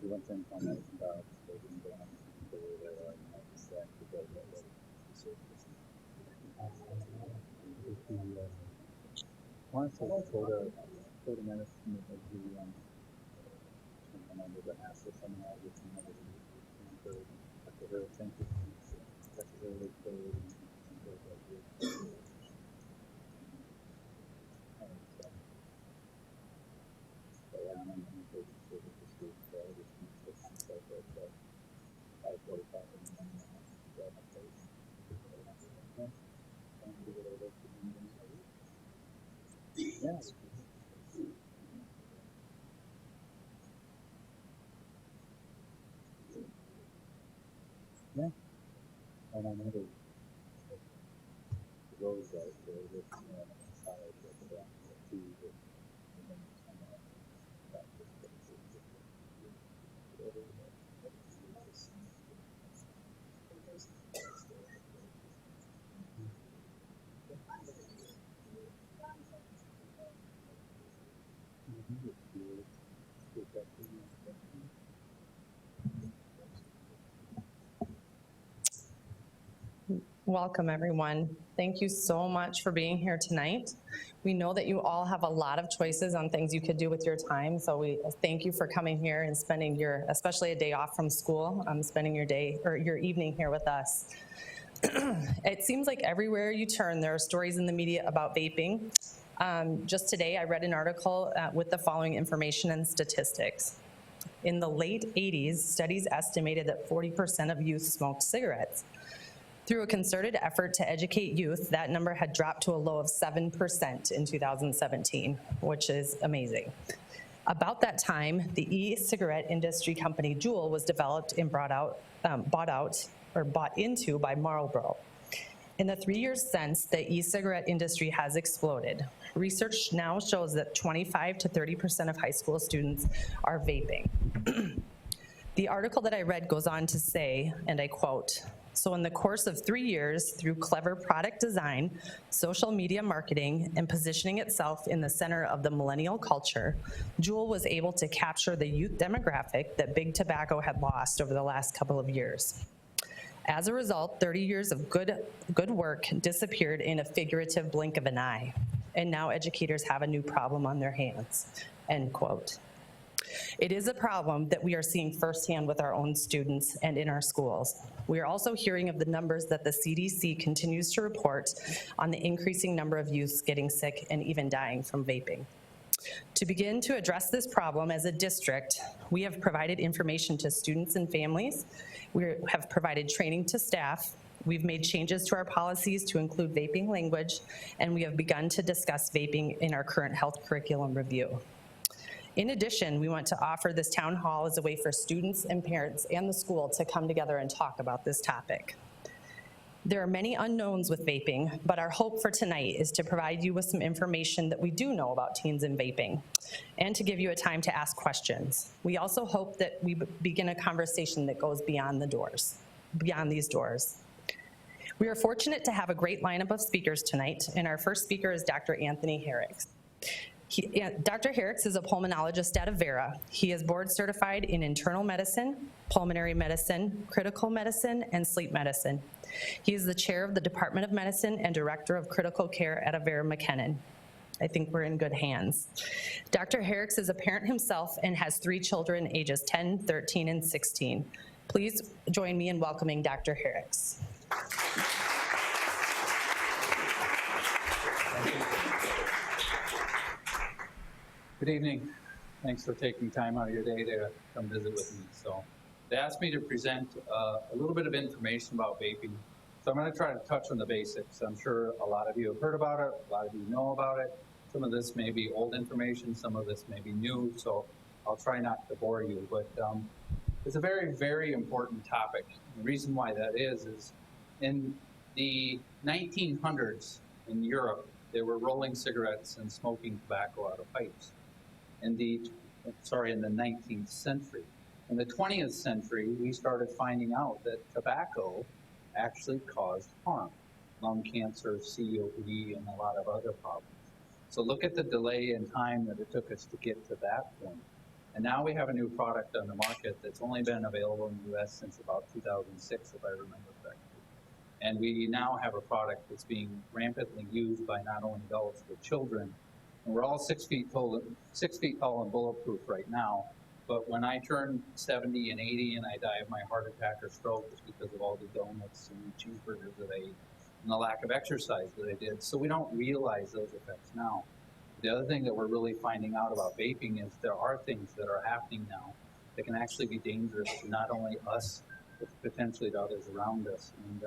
want to information about vaping bans for the staff to go to the service. If you want to go to medicine, if you under the master seminar, which you know, after her thank you, that's really good. Yes. Yeah. And I know the roads out there with solid Welcome, everyone. Thank you so much for being here tonight. We know that you all have a lot of choices on things you could do with your time, so we thank you for coming here and spending your, especially a day off from school, spending your day or your evening here with us. It seems like everywhere you turn, there are stories in the media about vaping. Just today, I read an article with the following information and statistics. In the late 80s, studies estimated that 40% of youth smoked cigarettes. Through a concerted effort to educate youth, that number had dropped to a low of 7% in 2017, which is amazing. About that time, the e-cigarette industry company Juul was developed and bought into by Marlboro. In the 3 years since, the e-cigarette industry has exploded. Research now shows that 25 to 30% of high school students are vaping. The article that I read goes on to say, and I quote, "So in the course of 3 years, through clever product design, social media marketing, and positioning itself in the center of the millennial culture, Juul was able to capture the youth demographic that Big Tobacco had lost over the last couple of years. As a result, 30 years of good work disappeared in a figurative blink of an eye, and now educators have a new problem on their hands," end quote. It is a problem that we are seeing firsthand with our own students and in our schools. We are also hearing of the numbers that the CDC continues to report on the increasing number of youths getting sick and even dying from vaping. To begin to address this problem as a district, we have provided information to students and families. We have provided training to staff. We've made changes to our policies to include vaping language, and we have begun to discuss vaping in our current health curriculum review. In addition, we want to offer this town hall as a way for students and parents and the school to come together and talk about this topic. There are many unknowns with vaping, but our hope for tonight is to provide you with some information that we do know about teens and vaping, and to give you a time to ask questions. We also hope that we begin a conversation that goes beyond these doors. We are fortunate to have a great lineup of speakers tonight, and our first speaker is Dr. Anthony Herricks. Dr. Herricks is a pulmonologist at Avera. He is board certified in internal medicine, pulmonary medicine, critical medicine, and sleep medicine. He is the chair of the Department of Medicine and director of critical care at Avera McKinnon. I think we're in good hands. Dr. Herricks is a parent himself and has 3 children ages 10, 13, and 16. Please join me in welcoming Dr. Herricks. Good evening. Thanks for taking time out of your day to come visit with me. So they asked me to present a little bit of information about vaping. So I'm going to try to touch on the basics. I'm sure a lot of you have heard about it. A lot of you know about it. Some of this may be old information. Some of this may be new. So I'll try not to bore you. But it's a very, very important topic. The reason why that is in the 1900s in Europe, they were rolling cigarettes and smoking tobacco out of pipes. In the 19th century. In the 20th century, we started finding out that tobacco actually caused harm, lung cancer, COPD, and a lot of other problems. So look at the delay in time that it took us to get to that point. And now we have a new product on the market that's only been available in the US since about 2006, if I remember correctly. And we now have a product that's being rampantly used by not only adults, but children. And we're all 6 feet tall and bulletproof right now. But when I turn 70 and 80 and I die of my heart attack or stroke, it's because of all the donuts and cheeseburgers that I ate and the lack of exercise that I did. So we don't realize those effects now. The other thing that we're really finding out about vaping is there are things that are happening now that can actually be dangerous to not only us, but potentially to others around us. And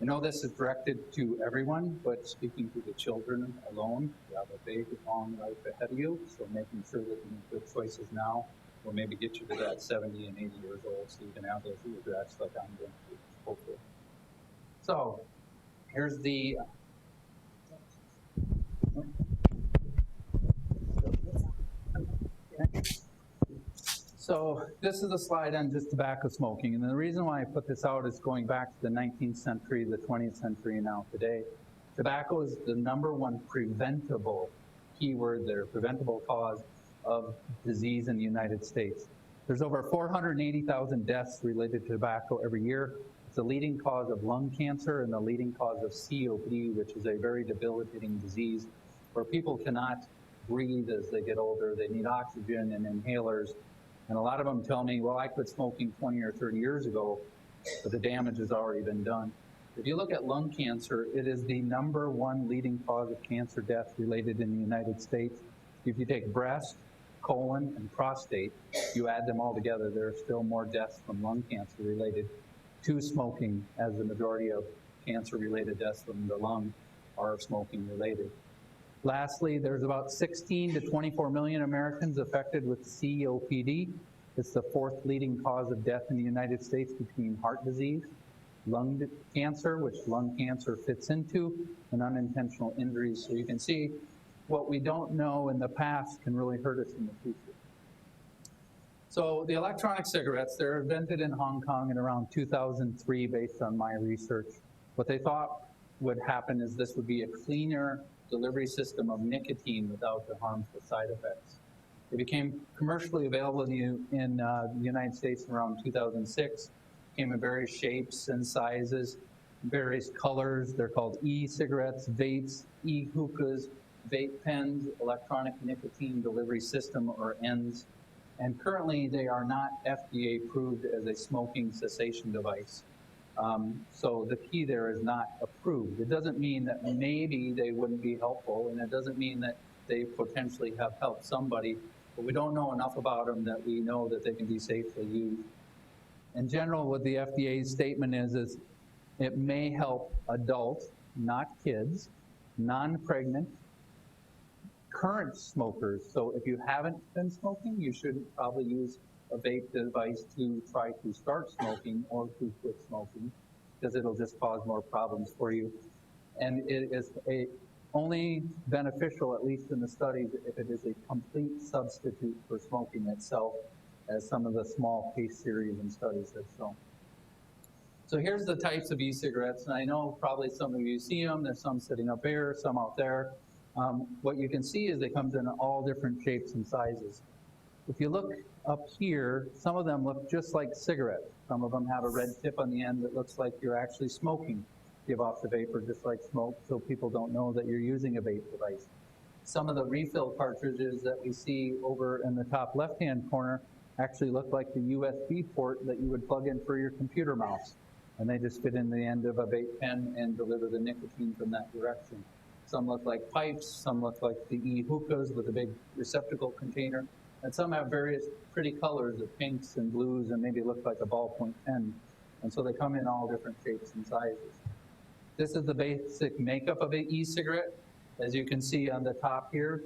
I know this is directed to everyone, but speaking to the children alone, you have a big, long life ahead of you, so making sure that you make good choices now will maybe get you to that 70 and 80 years old so you can have those regrets like I'm going to, hopefully. So here's the So this is a slide on just tobacco smoking, and the reason why I put this out is going back to the 19th century, the 20th century, and now today. Tobacco is the #1 preventable, keyword there, preventable cause of disease in the United States. There's over 480,000 deaths related to tobacco every year. It's the leading cause of lung cancer and the leading cause of COPD, which is a very debilitating disease where people cannot breathe as they get older. They need oxygen and inhalers. And a lot of them tell me, well, I quit smoking 20 or 30 years ago, but the damage has already been done. If you look at lung cancer, it is the #1 leading cause of cancer death related in the United States. If you take breast, colon, and prostate, you add them all together, there are still more deaths from lung cancer related to smoking, as the majority of cancer-related deaths from the lung are smoking related. Lastly, there's about 16 to 24 million Americans affected with COPD. It's the 4th leading cause of death in the United States between heart disease, lung cancer, which lung cancer fits into, and unintentional injuries. So you can see what we don't know in the past can really hurt us in the future. So the electronic cigarettes, they're invented in Hong Kong in around 2003 based on my research. What they thought would happen is this would be a cleaner delivery system of nicotine without the harmful side effects. It became commercially available in the United States around 2006. Came in various shapes and sizes, various colors. They're called e-cigarettes, vapes, e-hookahs, vape pens, electronic nicotine delivery system, or ENDS. And currently they are not FDA approved as a smoking cessation device. So the key there is not approved. It doesn't mean that maybe they wouldn't be helpful, and it doesn't mean that they potentially have helped somebody, but we don't know enough about them that we know that they can be safely used. In general, what the FDA's statement is it may help adults, not kids, non-pregnant, current smokers. So if you haven't been smoking, you shouldn't probably use a vape device to try to start smoking or to quit smoking, because it'll just cause more problems for you. And it is only beneficial, at least in the studies, if it is a complete substitute for smoking itself, as some of the small case series and studies have shown. So here's the types of e-cigarettes, and I know probably some of you see them. There's some sitting up here, some out there. What you can see is they come in all different shapes and sizes. If you look up here, some of them look just like cigarettes. Some of them have a red tip on the end that looks like you're actually smoking. Give off the vapor just like smoke, so people don't know that you're using a vape device. Some of the refill cartridges that we see over in the top left-hand corner actually look like the USB port that you would plug in for your computer mouse. And they just fit in the end of a vape pen and deliver the nicotine from that direction. Some look like pipes, some look like the e-hookahs with a big receptacle container, and some have various pretty colors of pinks and blues and maybe look like a ballpoint pen. And so they come in all different shapes and sizes. This is the basic makeup of an e-cigarette. As you can see on the top here,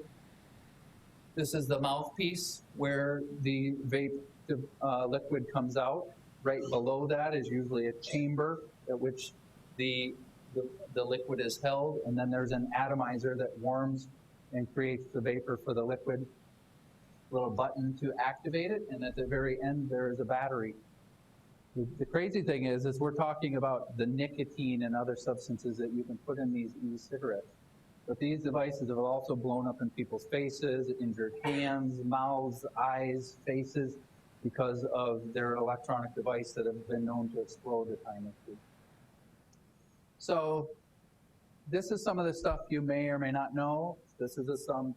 this is the mouthpiece where the vape liquid comes out. Right below that is usually a chamber at which the liquid is held, and then there's an atomizer that warms and creates the vapor for the liquid. Little button to activate it, and at the very end there is a battery. The crazy thing is we're talking about the nicotine and other substances that you can put in these e-cigarettes. But these devices have also blown up in people's faces, injured hands, mouths, eyes, faces, because of their electronic device that have been known to explode a time or two. So this is some of the stuff you may or may not know. This is some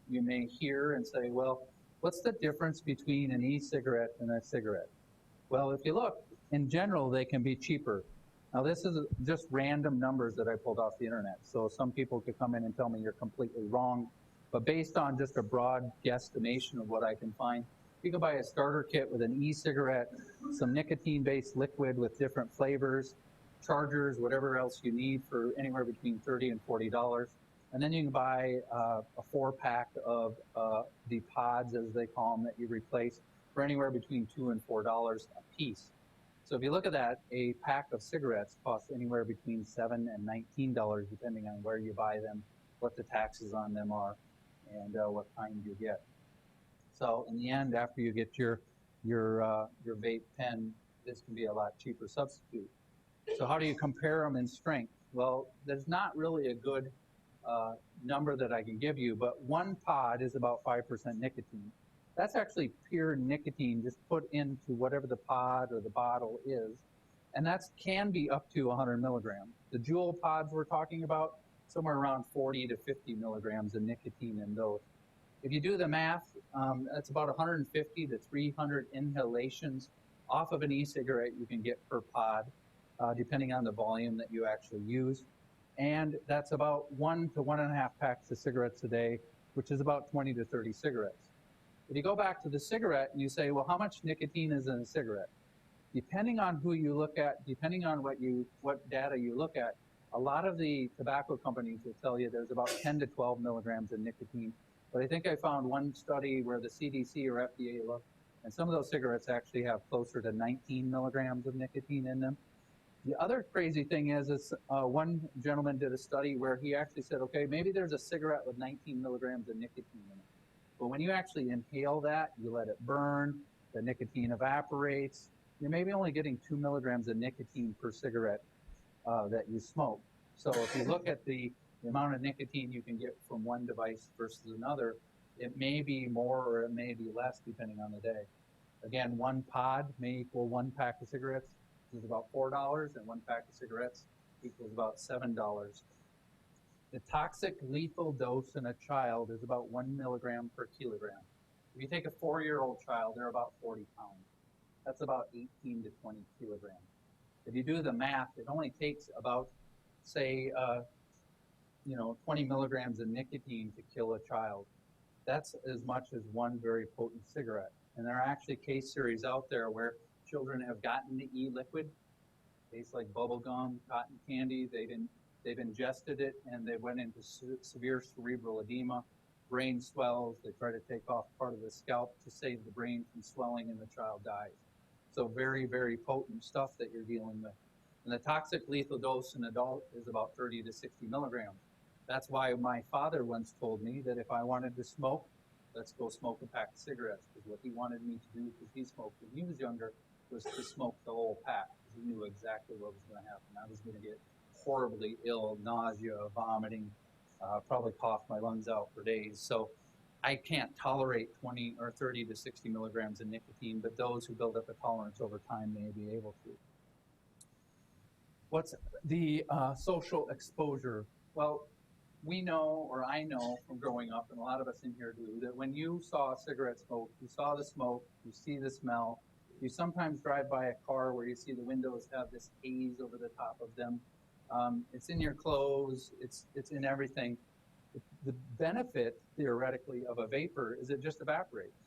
you may hear and say, well, what's the difference between an e-cigarette and a cigarette? Well, if you look, in general, they can be cheaper. Now, this is just random numbers that I pulled off the internet, so some people could come in and tell me you're completely wrong, but based on just a broad guesstimation of what I can find, you can buy a starter kit with an e-cigarette, some nicotine-based liquid with different flavors, chargers, whatever else you need for anywhere between $30 and $40. And then you can buy a 4-pack of the pods, as they call them, that you replace for anywhere between $2 and $4 a piece. So if you look at that, a pack of cigarettes costs anywhere between $7 and $19, depending on where you buy them, what the taxes on them are, and what kind you get. So in the end, after you get your vape pen, this can be a lot cheaper substitute. So how do you compare them in strength? Well, there's not really a good number that I can give you, but one pod is about 5% nicotine. That's actually pure nicotine just put into whatever the pod or the bottle is, and that can be up to 100 milligrams. The Juul pods we're talking about, somewhere around 40 to 50 milligrams of nicotine in those. If you do the math, that's about 150 to 300 inhalations off of an e-cigarette you can get per pod, depending on the volume that you actually use. And that's about 1 to 1.5 packs of cigarettes a day, which is about 20 to 30 cigarettes. If you go back to the cigarette and you say, well, how much nicotine is in a cigarette? Depending on who you look at, depending on what data you look at, a lot of the tobacco companies will tell you there's about 10 to 12 milligrams of nicotine. But I think I found one study where the CDC or FDA looked, and some of those cigarettes actually have closer to 19 milligrams of nicotine in them. The other crazy thing is one gentleman did a study where he actually said, okay, maybe there's a cigarette with 19 milligrams of nicotine in it. But when you actually inhale that, you let it burn, the nicotine evaporates, you're maybe only getting 2 milligrams of nicotine per cigarette that you smoke. So if you look at the amount of nicotine you can get from one device versus another, it may be more or it may be less depending on the day. Again, one pod may equal 1 pack of cigarettes, which is about $4, and 1 pack of cigarettes equals about $7. The toxic lethal dose in a child is about 1 milligram per kilogram. If you take a 4-year-old child, they're about 40 pounds. That's about 18 to 20 kilograms. If you do the math, it only takes about, say, 20 milligrams of nicotine to kill a child. That's as much as one very potent cigarette. And there are actually case series out there where children have gotten the e-liquid, tastes like bubble gum, cotton candy. They've ingested it and they went into severe cerebral edema, brain swells. They try to take off part of the scalp to save the brain from swelling, and the child dies. So very, very potent stuff that you're dealing with. And the toxic lethal dose in an adult is about 30 to 60 milligrams. That's why my father once told me that if I wanted to smoke, let's go smoke a pack of cigarettes, because what he wanted me to do, because he smoked when he was younger, was to smoke the whole pack, because he knew exactly what was going to happen. I was going to get horribly ill, nausea, vomiting, probably cough my lungs out for days. So I can't tolerate 20 or 30 to 60 milligrams of nicotine, but those who build up a tolerance over time may be able to. What's the social exposure? Well, we know, or I know from growing up, and a lot of us in here do, that when you saw cigarette smoke, you saw the smoke, you see the smell, you sometimes drive by a car where you see the windows have this haze over the top of them. It's in your clothes, it's in everything. The benefit, theoretically, of a vapor is it just evaporates.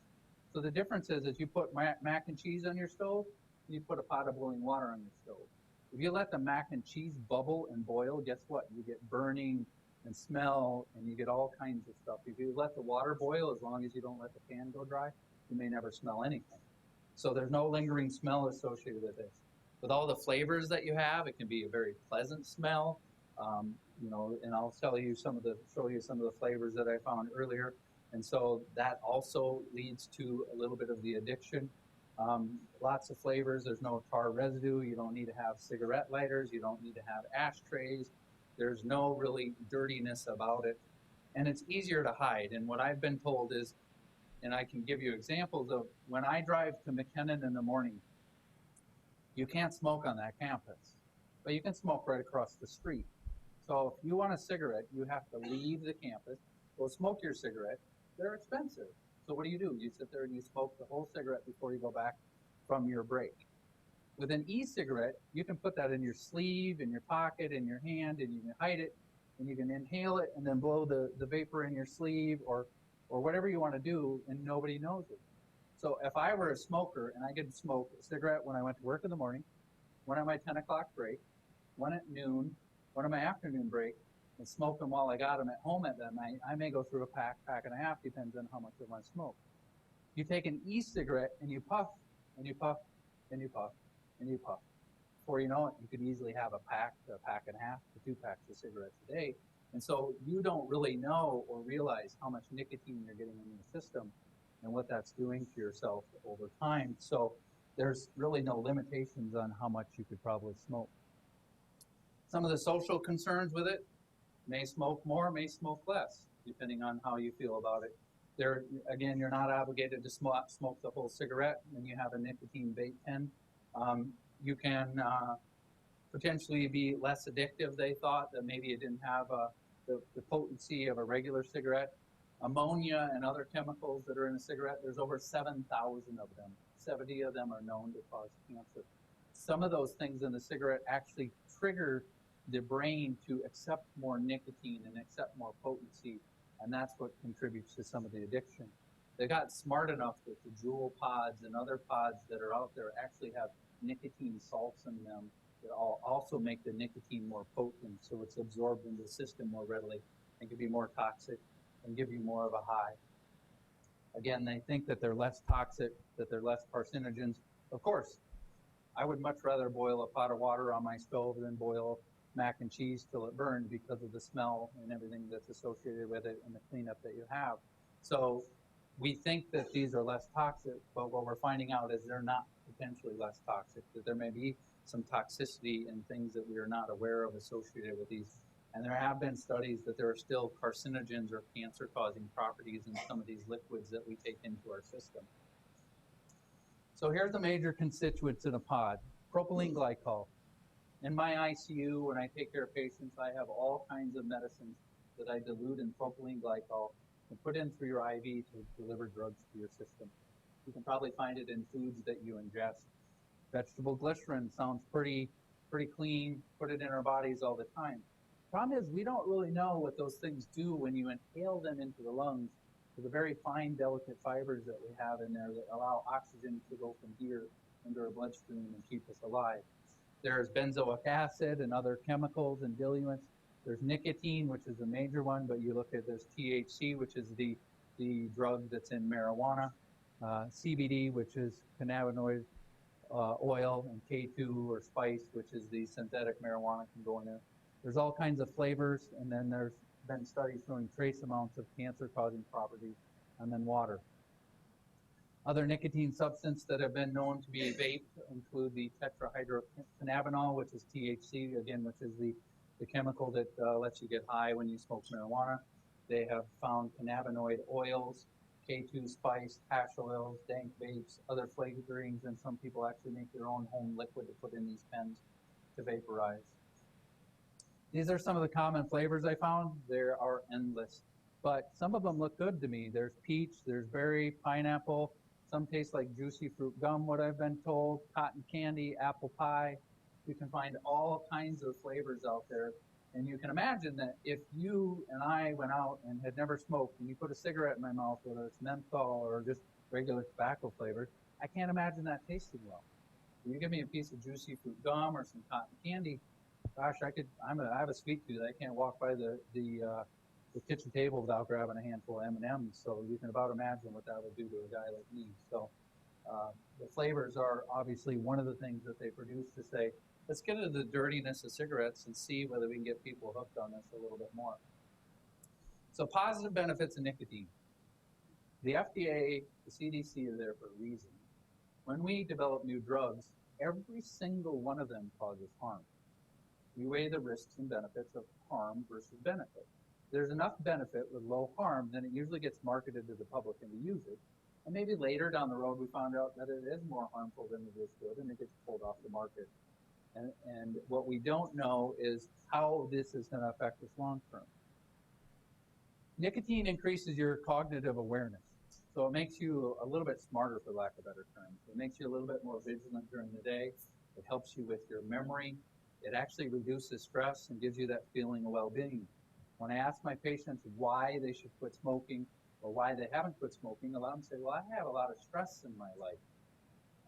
So the difference is you put mac and cheese on your stove, you put a pot of boiling water on your stove. If you let the mac and cheese bubble and boil, guess what? You get burning and smell, and you get all kinds of stuff. If you let the water boil, as long as you don't let the pan go dry, you may never smell anything. So there's no lingering smell associated with this. With all the flavors that you have, it can be a very pleasant smell. And I'll show you some of the flavors that I found earlier. And so that also leads to a little bit of the addiction. Lots of flavors. There's no tar residue. You don't need to have cigarette lighters. You don't need to have ashtrays. There's no really dirtiness about it, and it's easier to hide. And what I've been told is, and I can give you examples of when I drive to McKinnon in the morning, you can't smoke on that campus, but you can smoke right across the street. So if you want a cigarette, you have to leave the campus, go smoke your cigarette. They're expensive. So what do? You sit there and you smoke the whole cigarette before you go back from your break. With an e-cigarette, you can put that in your sleeve, in your pocket, in your hand, and you can hide it, and you can inhale it and then blow the vapor in your sleeve or whatever you want to do, and nobody knows it. So if I were a smoker and I could smoke a cigarette when I went to work in the morning, one at my 10 o'clock break, one at noon, one at my afternoon break, and smoke them while I got them at home at that night, I may go through a pack and a half, depends on how much I want to smoke. You take an e-cigarette and you puff, and you puff, and you puff, and you puff. Before you know it, you could easily have a pack and a half to 2 packs of cigarettes a day. And so you don't really know or realize how much nicotine you're getting in your system and what that's doing to yourself over time. So there's really no limitations on how much you could probably smoke. Some of the social concerns with it: may smoke more, may smoke less, depending on how you feel about it. There, again, you're not obligated to smoke the whole cigarette when you have a nicotine vape pen. You can potentially be less addictive. They thought that maybe it didn't have the potency of a regular cigarette. Ammonia and other chemicals that are in a cigarette, there's over 7,000 of them. 70 of them are known to cause cancer. Some of those things in the cigarette actually trigger the brain to accept more nicotine and accept more potency, and that's what contributes to some of the addiction. They got smart enough that the Juul pods and other pods that are out there actually have nicotine salts in them that also make the nicotine more potent, so it's absorbed into the system more readily and can be more toxic and give you more of a high. Again, they think that they're less toxic, that they're less carcinogens. Of course, I would much rather boil a pot of water on my stove than boil mac and cheese till it burned because of the smell and everything that's associated with it and the cleanup that you have. So we think that these are less toxic, but what we're finding out is they're not potentially less toxic, that there may be some toxicity and things that we are not aware of associated with these. And there have been studies that there are still carcinogens or cancer-causing properties in some of these liquids that we take into our system. So here's the major constituents in a pod: propylene glycol. In my ICU, when I take care of patients, I have all kinds of medicines that I dilute in propylene glycol and put in through your IV to deliver drugs to your system. You can probably find it in foods that you ingest. Vegetable glycerin sounds pretty clean, put it in our bodies all the time. Problem is, we don't really know what those things do when you inhale them into the lungs, to the very fine, delicate fibers that we have in there that allow oxygen to go from here into our bloodstream and keep us alive. There's benzoic acid and other chemicals and diluents. There's nicotine, which is a major one, but you look at, there's THC, which is the drug that's in marijuana, CBD, which is cannabinoid oil, and K2 or spice, which is the synthetic marijuana, can go in there. There's all kinds of flavors, and then there's been studies showing trace amounts of cancer-causing properties, and then water. Other nicotine substances that have been known to be vaped include the tetrahydrocannabinol, which is THC, again, which is the chemical that lets you get high when you smoke marijuana. They have found cannabinoid oils, K2 spice, hash oils, dank vapes, other flavorings, and some people actually make their own home liquid to put in these pens to vaporize. These are some of the common flavors I found. There are endless, but some of them look good to me. There's peach, there's berry, pineapple. Some taste like juicy fruit gum, what I've been told, cotton candy, apple pie. You can find all kinds of flavors out there. And you can imagine that if you and I went out and had never smoked, and you put a cigarette in my mouth, whether it's menthol or just regular tobacco flavors, I can't imagine that tasting well. If you give me a piece of juicy fruit gum or some cotton candy, gosh, I have a sweet tooth. I can't walk by the kitchen table without grabbing a handful of M&Ms. So you can about imagine what that would do to a guy like me. So the flavors are obviously one of the things that they produce to say, let's get into the dirtiness of cigarettes and see whether we can get people hooked on this a little bit more. So positive benefits of nicotine. The FDA, the CDC are there for a reason. When we develop new drugs, every single one of them causes harm. We weigh the risks and benefits of harm versus benefit. If there's enough benefit with low harm, then it usually gets marketed to the public and we use it. And maybe later down the road, we found out that it is more harmful than it is good, and it gets pulled off the market. And what we don't know is how this is going to affect us long term. Nicotine increases your cognitive awareness. So it makes you a little bit smarter, for lack of better terms. It makes you a little bit more vigilant during the day. It helps you with your memory. It actually reduces stress and gives you that feeling of well-being. When I ask my patients why they should quit smoking or why they haven't quit smoking, a lot of them say, well, I have a lot of stress in my life.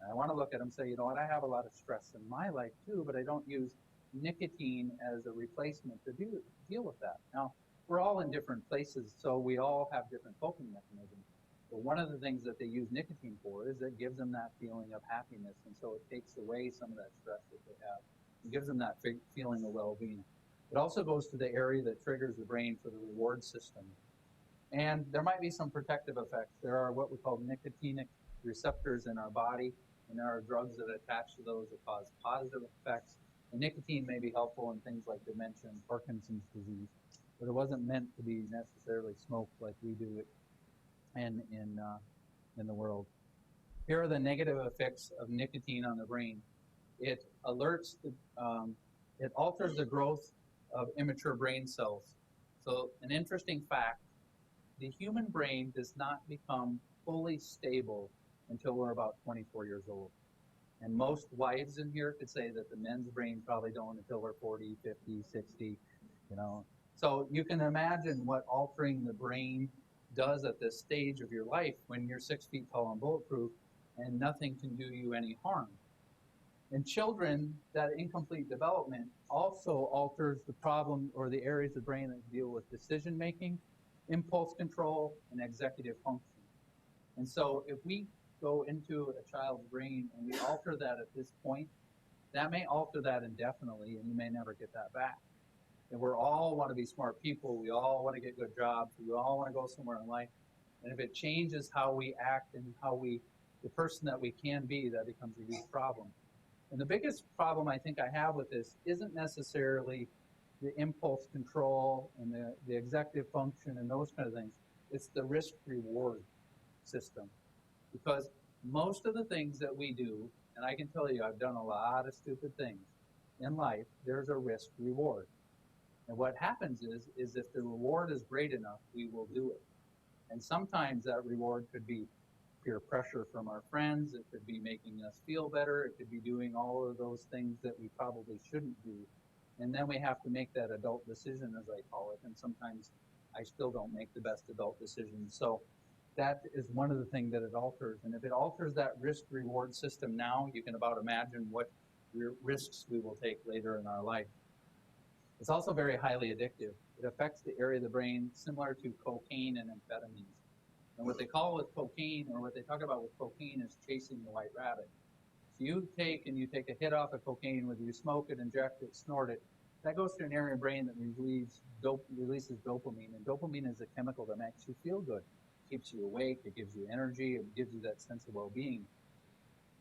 And I want to look at them and say, you know what, I have a lot of stress in my life too, but I don't use nicotine as a replacement to deal with that. Now, we're all in different places, so we all have different coping mechanisms. But one of the things that they use nicotine for is it gives them that feeling of happiness, and so it takes away some of that stress that they have. It gives them that feeling of well-being. It also goes to the area that triggers the brain for the reward system. And there might be some protective effects. There are what we call nicotinic receptors in our body, and there are drugs that attach to those that cause positive effects. And nicotine may be helpful in things like dementia and Parkinson's disease, but it wasn't meant to be necessarily smoked like we do it in the world. Here are the negative effects of nicotine on the brain. It alerts, it alters the growth of immature brain cells. So an interesting fact, the human brain does not become fully stable until we're about 24 years old. And most wives in here could say that the men's brain probably don't until we're 40, 50, 60, you know. So you can imagine what altering the brain does at this stage of your life when you're 6 feet tall and bulletproof and nothing can do you any harm. In children, that incomplete development also alters the problem or the areas of the brain that deal with decision making, impulse control, and executive function. And so if we go into a child's brain and we alter that at this point, that may alter that indefinitely and you may never get that back. And we all want to be smart people. We all want to get good jobs. We all want to go somewhere in life. And if it changes how we act and the person that we can be, that becomes a huge problem. And the biggest problem I think I have with this isn't necessarily the impulse control and the executive function and those kind of things. It's the risk-reward system. Because most of the things that we do, and I can tell you I've done a lot of stupid things in life, there's a risk-reward. And what happens is if the reward is great enough, we will do it. And sometimes that reward could be peer pressure from our friends. It could be making us feel better. It could be doing all of those things that we probably shouldn't do. And then we have to make that adult decision, as I call it. And sometimes I still don't make the best adult decisions. So that is one of the things that it alters. And if it alters that risk-reward system now, you can about imagine what risks we will take later in our life. It's also very highly addictive. It affects the area of the brain similar to cocaine and amphetamines. And what they call with cocaine, or what they talk about with cocaine, is chasing the white rabbit. So you take a hit off of cocaine, whether you smoke it, inject it, snort it, that goes to an area of the brain that releases dopamine. And dopamine is a chemical that makes you feel good. It keeps you awake, it gives you energy, it gives you that sense of well-being.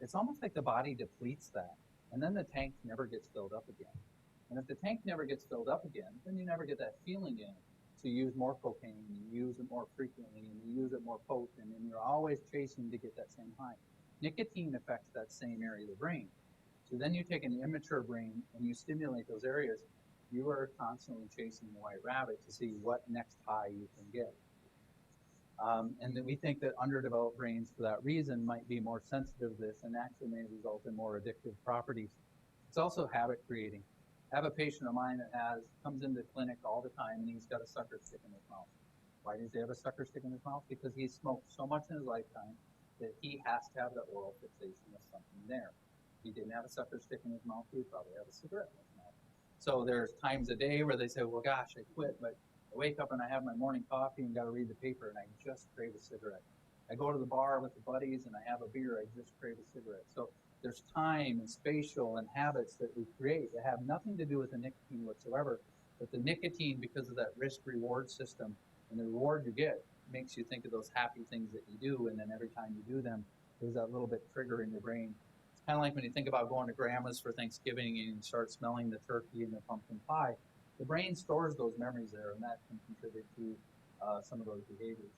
It's almost like the body depletes that, and then the tank never gets filled up again. And if the tank never gets filled up again, then you never get that feeling again. So you use more cocaine, you use it more frequently, and you use it more potent, and you're always chasing to get that same high. Nicotine affects that same area of the brain. So then you take an immature brain and you stimulate those areas, you are constantly chasing the white rabbit to see what next high you can get. And then we think that underdeveloped brains, for that reason, might be more sensitive to this and actually may result in more addictive properties. It's also habit creating. I have a patient of mine that comes into the clinic all the time and he's got a sucker stick in his mouth. Why does he have a sucker stick in his mouth? Because he's smoked so much in his lifetime that he has to have the oral fixation of something there. If he didn't have a sucker stick in his mouth, he would probably have a cigarette in his mouth. So there's times a day where they say, well, gosh, I quit, but I wake up and I have my morning coffee and got to read the paper and I just crave a cigarette. I go to the bar with the buddies and I have a beer, I just crave a cigarette. So there's time and spatial and habits that we create that have nothing to do with the nicotine whatsoever, but the nicotine, because of that risk-reward system and the reward you get, makes you think of those happy things that you do, and then every time you do them, there's that little bit trigger in your brain. It's kind of like when you think about going to grandma's for Thanksgiving and you start smelling the turkey and the pumpkin pie. the brain stores those memories there, and that can contribute to some of those behaviors.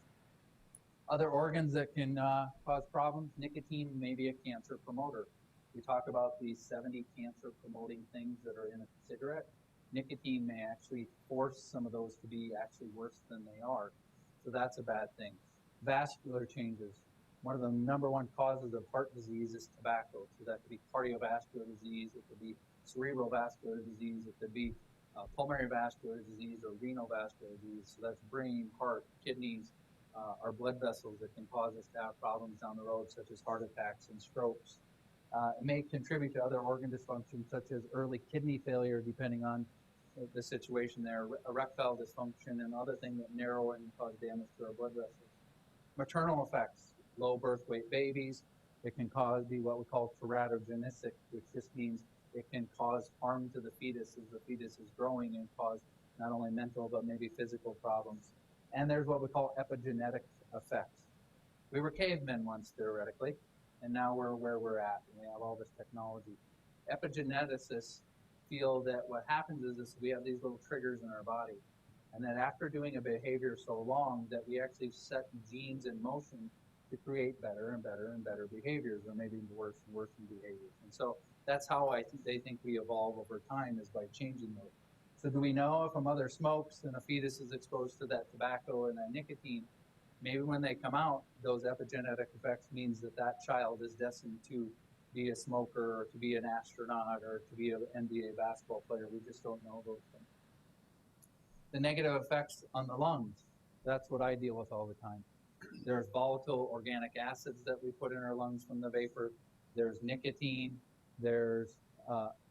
Other organs that can cause problems, nicotine may be a cancer promoter. We talk about these 70 cancer promoting things that are in a cigarette. Nicotine may actually force some of those to be actually worse than they are. So that's a bad thing. Vascular changes. One of the number one causes of heart disease is tobacco. So that could be cardiovascular disease, it could be cerebral vascular disease, it could be pulmonary vascular disease or renal vascular disease. So that's brain, heart, kidneys, our blood vessels that can cause us to have problems down the road, such as heart attacks and strokes. It may contribute to other organ dysfunction, such as early kidney failure, depending on the situation there, erectile dysfunction, and other things that narrow and cause damage to our blood vessels. Maternal effects, low birth weight babies. It can be what we call teratogenic, which just means it can cause harm to the fetus as the fetus is growing and cause not only mental but maybe physical problems. And there's what we call epigenetic effects. We were cavemen once, theoretically, and now we're where we're at, and we have all this technology. Epigeneticists feel that what happens is we have these little triggers in our body, and that after doing a behavior so long that we actually set genes in motion to create better and better and better behaviors, or maybe worse and worse behaviors. And so that's how they think we evolve over time, is by changing those. So do we know if a mother smokes and a fetus is exposed to that tobacco and that nicotine, maybe when they come out, those epigenetic effects means that that child is destined to be a smoker or to be an astronaut or to be an NBA basketball player. We just don't know those things. The negative effects on the lungs, that's what I deal with all the time. There's volatile organic acids that we put in our lungs from the vapor. There's nicotine. There's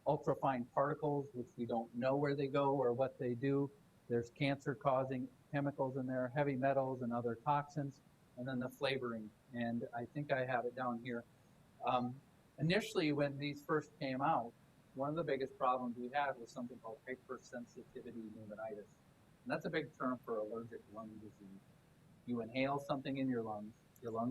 ultrafine particles, which we don't know where they go or what they do. There's cancer-causing chemicals in there, heavy metals and other toxins, and then the flavoring. And I think I have it down here. Initially, when these first came out, one of the biggest problems we had was something called hypersensitivity pneumonitis. And that's a big term for allergic lung disease. You inhale something in your lungs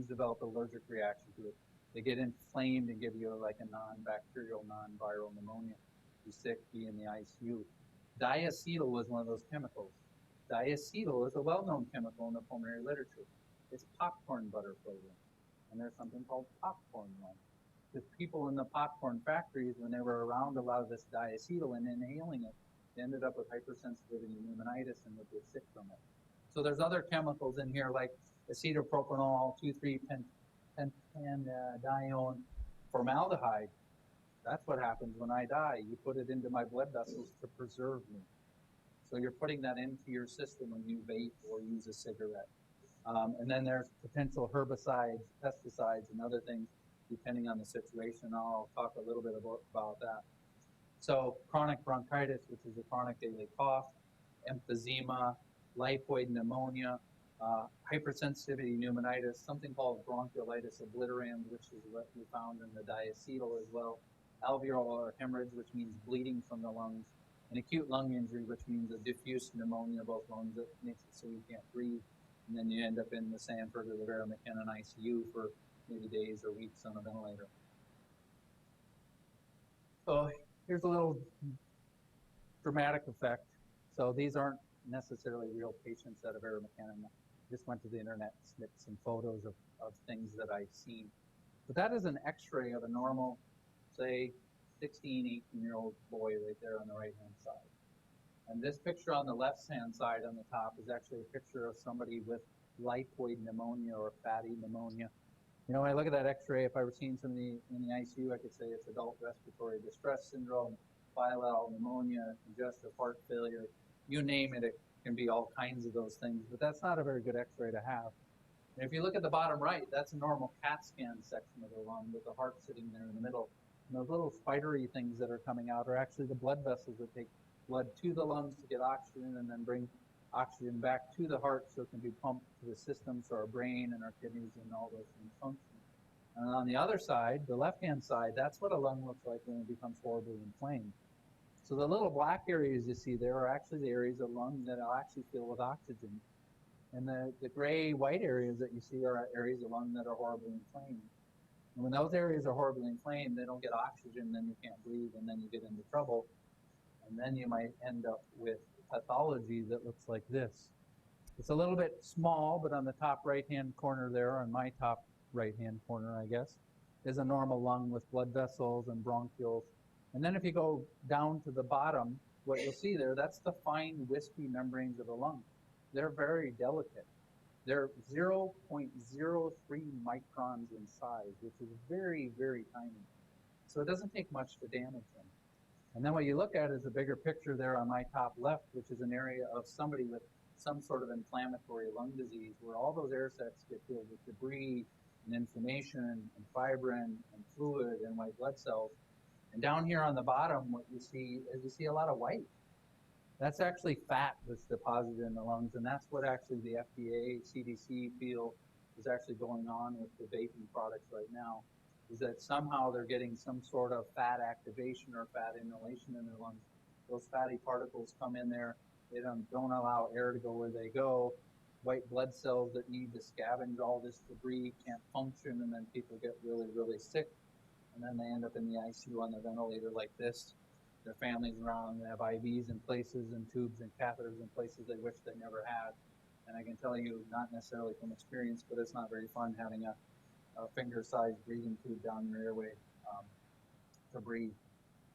develop an allergic reaction to it. They get inflamed and give you like a non-bacterial, non-viral pneumonia. You're sick, be in the ICU. Diacetyl was one of those chemicals. Diacetyl is a well-known chemical in the pulmonary literature. It's popcorn butter flavoring. And there's something called popcorn lung. The people in the popcorn factories, when they were around a lot of this diacetyl and inhaling it, they ended up with hypersensitivity pneumonitis and would get sick from it. So there's other chemicals in here like acetopropanol, 2,3-pentadione formaldehyde. That's what happens when I die. You put it into my blood vessels to preserve me. So you're putting that into your system when you vape or use a cigarette. And then there's potential herbicides, pesticides, and other things depending on the situation. I'll talk a little bit about that. So chronic bronchitis, which is a chronic daily cough, emphysema, lipoid pneumonia, hypersensitivity pneumonitis, something called bronchiolitis obliterans, which is what we found in the diacetyl as well, alveolar hemorrhage, which means bleeding from the lungs, and acute lung injury, which means a diffuse pneumonia of both lungs that makes it so you can't breathe, and then you end up in the Sanford or the Vera McKinnon ICU for maybe days or weeks on a ventilator. So here's a little dramatic effect. So these aren't necessarily real patients at a Vera McKinnon. I just went to the internet and snipped some photos of things that I've seen. But that is an x-ray of a normal, say, 16, 18-year-old boy right there on the right-hand side. And this picture on the left-hand side on the top is actually a picture of somebody with lipoid pneumonia or fatty pneumonia. You know, when I look at that x-ray, if I were seeing somebody in the ICU, I could say it's adult respiratory distress syndrome, bilateral pneumonia, congestive heart failure, you name it, it can be all kinds of those things, but that's not a very good x-ray to have. And if you look at the bottom right, that's a normal CAT scan section of the lung with the heart sitting there in the middle. And those little spidery things that are coming out are actually the blood vessels that take blood to the lungs to get oxygen and then bring oxygen back to the heart so it can be pumped to the system, so our brain and our kidneys and all those things function. And on the other side, the left-hand side, that's what a lung looks like when it becomes horribly inflamed. So the little black areas you see there are actually the areas of lung that will actually fill with oxygen. And the gray-white areas that you see are areas of lung that are horribly inflamed. And when those areas are horribly inflamed, they don't get oxygen, then you can't breathe, and then you get into trouble. And then you might end up with pathology that looks like this. It's a little bit small, but on the top right-hand corner there, on my top right-hand corner, I guess, is a normal lung with blood vessels and bronchioles. And then if you go down to the bottom, what you'll see there, that's the fine wispy membranes of the lung. They're very delicate. They're 0.03 microns in size, which is very, very tiny. So it doesn't take much to damage them. And then what you look at is a bigger picture there on my top left, which is an area of somebody with some sort of inflammatory lung disease where all those air sacs get filled with debris and inflammation and fibrin and fluid and white blood cells. And down here on the bottom, what you see is you see a lot of white. That's actually fat that's deposited in the lungs, and that's what actually the FDA, CDC feel is actually going on with the vaping products right now, is that somehow they're getting some sort of fat activation or fat inhalation in their lungs. Those fatty particles come in there, they don't allow air to go where they go. White blood cells that need to scavenge all this debris can't function, and then people get really, really sick. And then they end up in the ICU on the ventilator like this. Their families around, they have IVs in places and tubes and catheters in places they wish they never had. And I can tell you, not necessarily from experience, but it's not very fun having a finger-sized breathing tube down your airway to breathe.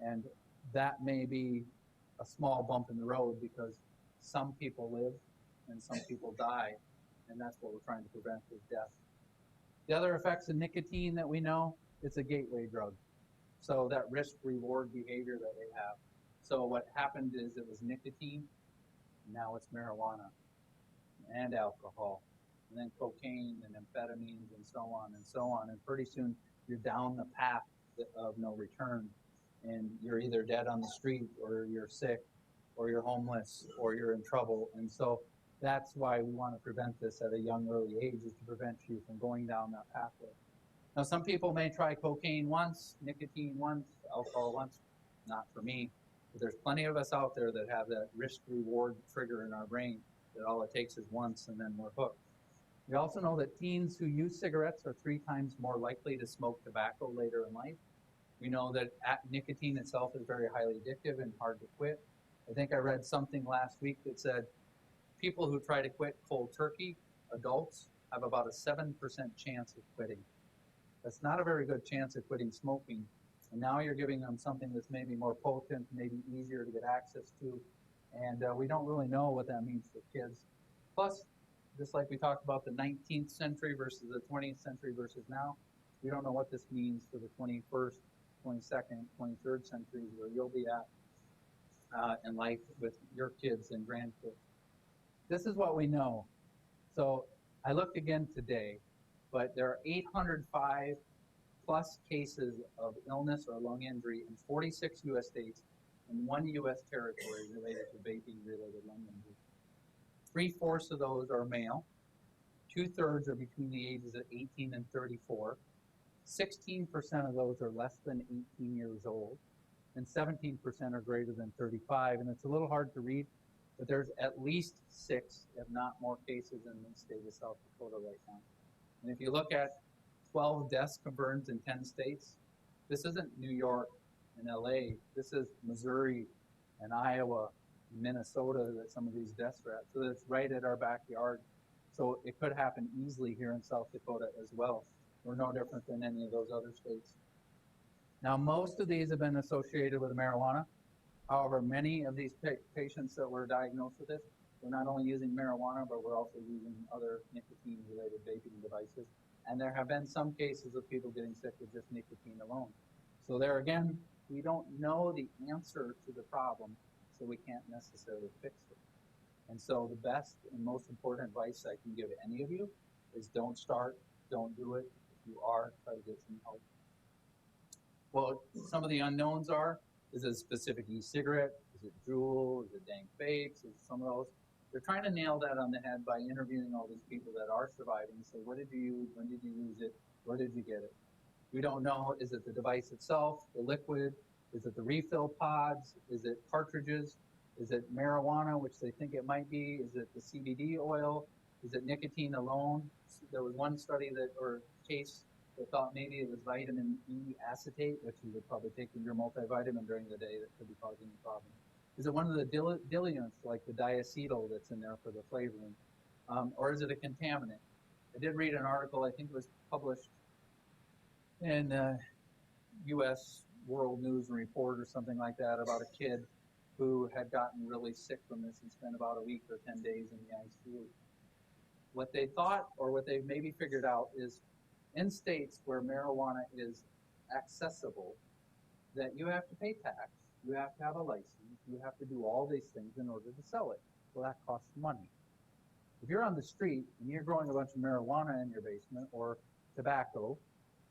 And that may be a small bump in the road because some people live and some people die, and that's what we're trying to prevent is death. The other effects of nicotine that we know, it's a gateway drug. So that risk-reward behavior that they have. So what happened is it was nicotine, now it's marijuana and alcohol, and then cocaine and amphetamines and so on and so on. And pretty soon you're down the path of no return, and you're either dead on the street or you're sick or you're homeless or you're in trouble. And so that's why we want to prevent this at a young, early age, is to prevent you from going down that pathway. Now, some people may try cocaine once, nicotine once, alcohol once. Not for me. But there's plenty of us out there that have that risk-reward trigger in our brain that all it takes is once and then we're hooked. We also know that teens who use cigarettes are 3 times more likely to smoke tobacco later in life. We know that nicotine itself is very highly addictive and hard to quit. I think I read something last week that said people who try to quit cold turkey, adults, have about a 7% chance of quitting. That's not a very good chance of quitting smoking. And now you're giving them something that's maybe more potent, maybe easier to get access to. And we don't really know what that means for kids. Plus, just like we talked about the 19th century versus the 20th century versus now, we don't know what this means for the 21st, 22nd, 23rd centuries where you'll be at in life with your kids and grandkids. This is what we know. So I looked again today, but there are 805 plus cases of illness or lung injury in 46 U.S. states and 1 U.S. territory related to vaping-related lung injury. 3/4 of those are male. 2/3 are between the ages of 18 and 34. 16% of those are less than 18 years old, and 17% are greater than 35. And it's a little hard to read, but there's at least 6, if not more, cases in the state of South Dakota right now. And if you look at 12 deaths confirmed in 10 states, this isn't New York and LA, this is Missouri and Iowa, and Minnesota that some of these deaths are at. So it's right at our backyard. So it could happen easily here in South Dakota as well. We're no different than any of those other states. Now, most of these have been associated with marijuana. However, many of these patients that were diagnosed with this, we're not only using marijuana, but we're also using other nicotine-related vaping devices. And there have been some cases of people getting sick with just nicotine alone. So there again, we don't know the answer to the problem, so we can't necessarily fix it. And so the best and most important advice I can give any of you is don't start, don't do it. If you are, try to get some help. Well, some of the unknowns are, is it a specific e-cigarette? Is it Juul? Is it dank vapes? Is it some of those? They're trying to nail that on the head by interviewing all these people that are surviving. So what did you use? When did you use it? Where did you get it? We don't know. Is it the device itself, the liquid? Is it the refill pods? Is it cartridges? Is it marijuana, which they think it might be? Is it the CBD oil? Is it nicotine alone? There was one study that, or case that thought maybe it was vitamin E acetate, which you would probably take in your multivitamin during the day that could be causing a problem. Is it one of the diluents, like the diacetyl that's in there for the flavoring? Or is it a contaminant? I did read an article, I think it was published in U.S. World News and Report or something like that, about a kid who had gotten really sick from this and spent about a week or 10 days in the ICU. What they thought, or what they've maybe figured out, is in states where marijuana is accessible, that you have to pay tax, you have to have a license, you have to do all these things in order to sell it. Well, that costs money. If you're on the street and you're growing a bunch of marijuana in your basement or tobacco,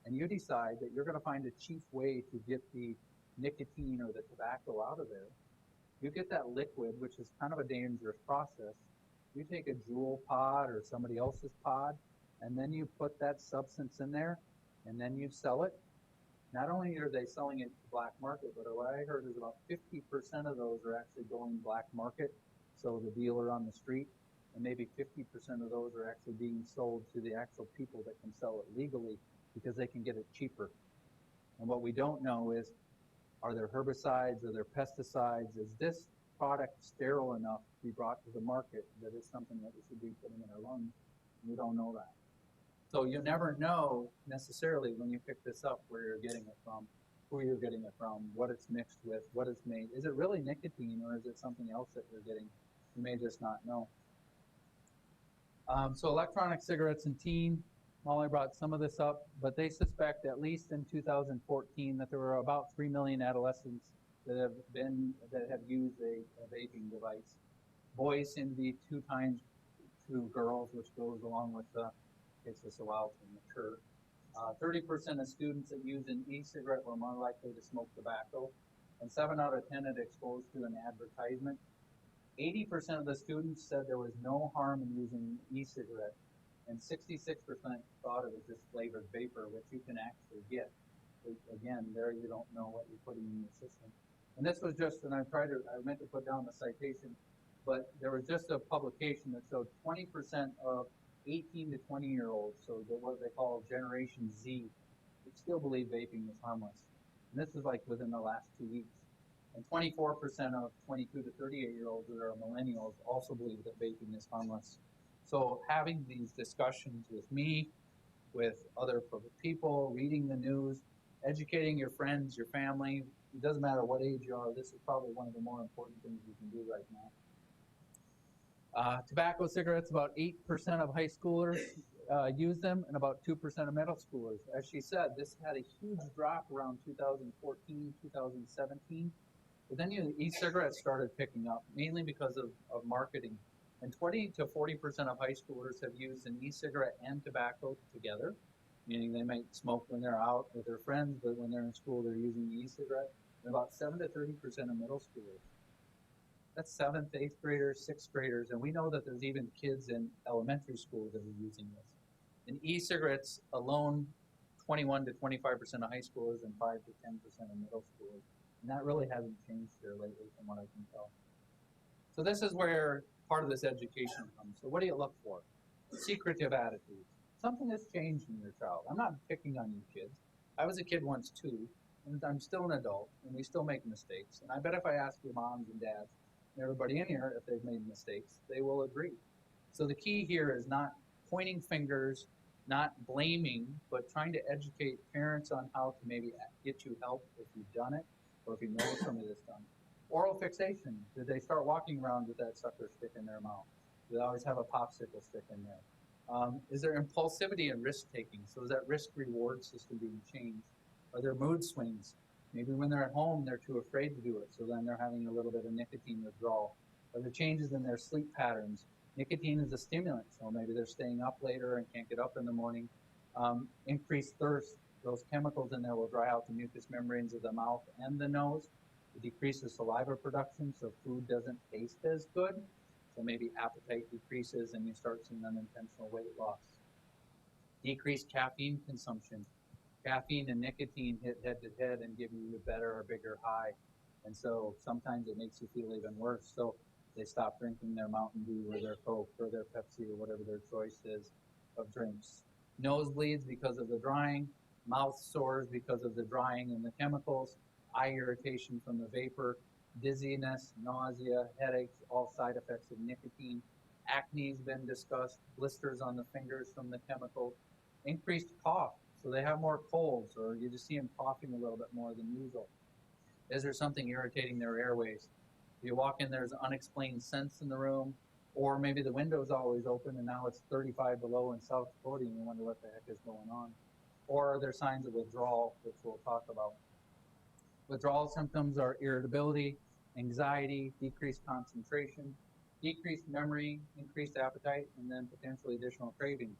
and you decide that you're going to find a cheap way to get the nicotine or the tobacco out of there, you get that liquid, which is kind of a dangerous process. You take a jewel pod or somebody else's pod, and then you put that substance in there, and then you sell it. Not only are they selling it to black market, but what I heard is about 50% of those are actually going black market, so the dealer on the street, and maybe 50% of those are actually being sold to the actual people that can sell it legally because they can get it cheaper. And what we don't know is, are there herbicides, are there pesticides? Is this product sterile enough to be brought to the market that it's something that we should be putting in our lungs? We don't know that. So you never know necessarily when you pick this up where you're getting it from, who you're getting it from, what it's mixed with, what it's made. Is it really nicotine, or is it something else that you're getting? You may just not know. So electronic cigarettes and teen, Molly brought some of this up, but they suspect, at least in 2014, that there were about 3 million adolescents that have used a vaping device. Boys seem to be 2 times to girls, which goes along with takes us a while to mature. 30% of students that use an e-cigarette were more likely to smoke tobacco, and 7 out of 10 had exposed to an advertisement. 80% of the students said there was no harm in using an e-cigarette, and 66% thought it was just flavored vapor, which you can actually get. Again, there you don't know what you're putting in your system. And this was just, and I meant to put down the citation, but there was just a publication that showed 20% of 18 to 20-year-olds, so what they call Generation Z, still believe vaping is harmless. And this is like within the last 2 weeks. And 24% of 22 to 38-year-olds that are millennials also believe that vaping is harmless. So having these discussions with me, with other people, reading the news, educating your friends, your family, it doesn't matter what age you are, this is probably one of the more important things you can do right now. Tobacco cigarettes, about 8% of high schoolers use them, and about 2% of middle schoolers. As she said, this had a huge drop around 2014, 2017. But then e-cigarettes started picking up, mainly because of marketing. And 20 to 40% of high schoolers have used an e-cigarette and tobacco together, meaning they might smoke when they're out with their friends, but when they're in school, they're using the e-cigarette. And about 7 to 30% of middle schoolers. That's 7th, 8th graders, 6th graders, and we know that there's even kids in elementary school that are using this. In e-cigarettes alone, 21 to 25% of high schoolers and 5 to 10% of middle schoolers. And that really hasn't changed here lately from what I can tell. So this is where part of this education comes. So what do you look for? Secretive attitudes. Something has changed in your child. I'm not picking on you kids. I was a kid once too, and I'm still an adult, and we still make mistakes. And I bet if I ask your moms and dads, and everybody in here, if they've made mistakes, they will agree. So the key here is not pointing fingers, not blaming, but trying to educate parents on how to maybe get you help if you've done it, or if you know somebody that's done it. Oral fixation. Did they start walking around with that sucker stick in their mouth? Do they always have a popsicle stick in there? Is there impulsivity and risk-taking? So is that risk-reward system being changed? Are there mood swings? Maybe when they're at home, they're too afraid to do it, so then they're having a little bit of nicotine withdrawal. Are there changes in their sleep patterns? Nicotine is a stimulant, so maybe they're staying up later and can't get up in the morning. Increased thirst. Those chemicals in there will dry out the mucous membranes of the mouth and the nose. It decreases saliva production, so food doesn't taste as good. So maybe appetite decreases and you start seeing unintentional weight loss. Decreased caffeine consumption. Caffeine and nicotine hit head to head and give you a better or bigger high. And so sometimes it makes you feel even worse. So they stop drinking their Mountain Dew or their Coke or their Pepsi or whatever their choice is of drinks. Nosebleeds because of the drying, mouth sores because of the drying and the chemicals, eye irritation from the vapor, dizziness, nausea, headaches, all side effects of nicotine. Acne's been discussed, blisters on the fingers from the chemical, increased cough, so they have more colds, or you just see them coughing a little bit more than usual. Is there something irritating their airways? You walk in, there's unexplained scents in the room, or maybe the window's always open and now it's 35 below in South Dakota and you wonder what the heck is going on. Or are there signs of withdrawal, which we'll talk about. Withdrawal symptoms are irritability, anxiety, decreased concentration, decreased memory, increased appetite, and then potentially additional cravings.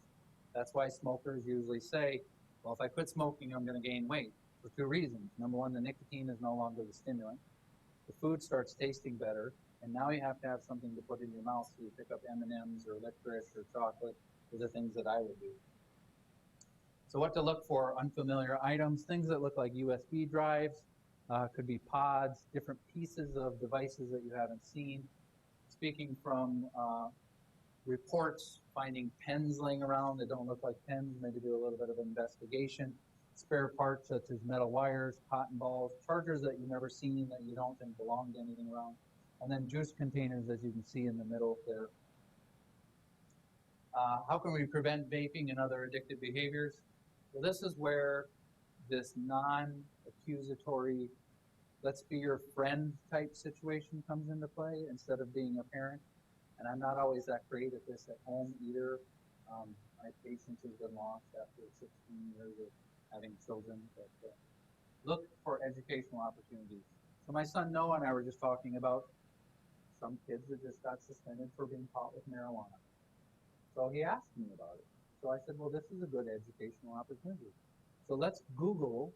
That's why smokers usually say, well, if I quit smoking, I'm going to gain weight, for two reasons. Number one, the nicotine is no longer the stimulant. The food starts tasting better, and now you have to have something to put in your mouth, so you pick up M&Ms or licorice or chocolate. Those are things that I would do. So what to look for: unfamiliar items, things that look like USB drives, could be pods, different pieces of devices that you haven't seen. Speaking from reports, finding pens laying around that don't look like pens, maybe do a little bit of investigation. Spare parts such as metal wires, cotton balls, chargers that you've never seen that you don't think belong to anything around. And then juice containers, as you can see in the middle there. How can we prevent vaping and other addictive behaviors? Well, this is where this non-accusatory, let's be your friend type situation comes into play instead of being a parent. And I'm not always that great at this at home either. My patience has been lost after 16 years of having children. But look for educational opportunities. So my son Noah and I were just talking about some kids that just got suspended for being caught with marijuana. So he asked me about it. So I said, well, this is a good educational opportunity. So let's Google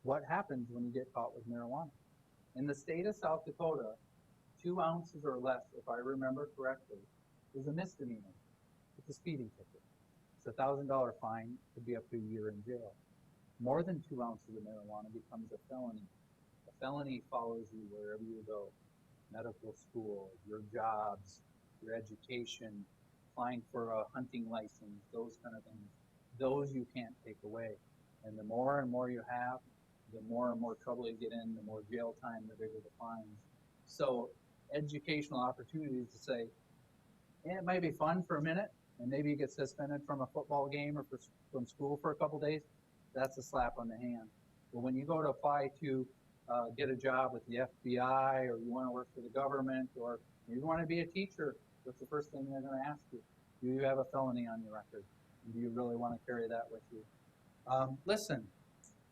what happens when you get caught with marijuana. In the state of South Dakota, 2 ounces or less, if I remember correctly, is a misdemeanor. It's a speeding ticket. It's a $1,000 fine, could be up to a year in jail. More than 2 ounces of marijuana becomes a felony. A felony follows you wherever you go: medical school, your jobs, your education, applying for a hunting license, those kind of things. Those you can't take away. And the more and more you have, the more and more trouble you get in, the more jail time, the bigger the fines. So educational opportunities to say, yeah, it might be fun for a minute, and maybe you get suspended from a football game or from school for a couple days. That's a slap on the hand. But when you go to apply to get a job with the FBI, or you want to work for the government, or you want to be a teacher, what's the first thing they're going to ask you? Do you have a felony on your record? And do you really want to carry that with you? Listen,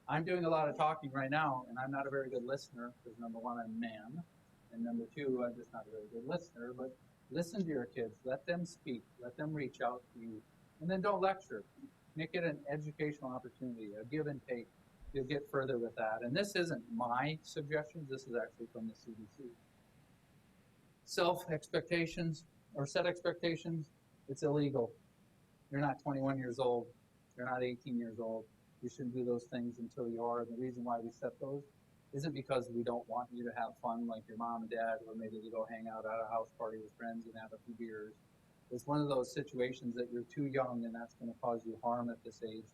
I'm doing a lot of talking right now, and I'm not a very good listener, because number one, I'm a man, and number two, I'm just not a very good listener. But listen to your kids. Let them speak. Let them reach out to you. And then don't lecture. Make it an educational opportunity, a give and take. You'll get further with that. And this isn't my suggestions. This is actually from the CDC. Self-expectations or set expectations, it's illegal. You're not 21 years old. You're not 18 years old. You shouldn't do those things until you are. And the reason why we set those isn't because we don't want you to have fun like your mom and dad, or maybe to go hang out at a house party with friends and have a few beers. It's one of those situations that you're too young, and that's going to cause you harm at this age.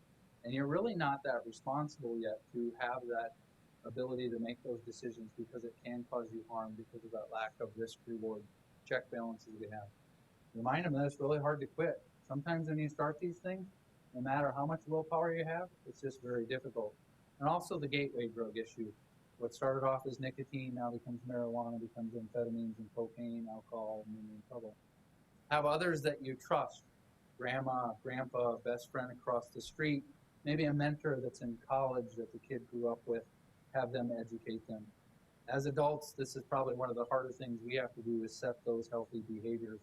And you're really not that responsible yet to have that ability to make those decisions, because it can cause you harm because of that lack of risk-reward check balances we have. Remind them that it's really hard to quit. Sometimes when you start these things, no matter how much willpower you have, it's just very difficult. And also the gateway drug issue. What started off as nicotine now becomes marijuana, becomes amphetamines and cocaine, alcohol, and you're in trouble. Have others that you trust: grandma, grandpa, best friend across the street, maybe a mentor that's in college that the kid grew up with. Have them educate them. As adults, this is probably one of the harder things we have to do, is set those healthy behaviors.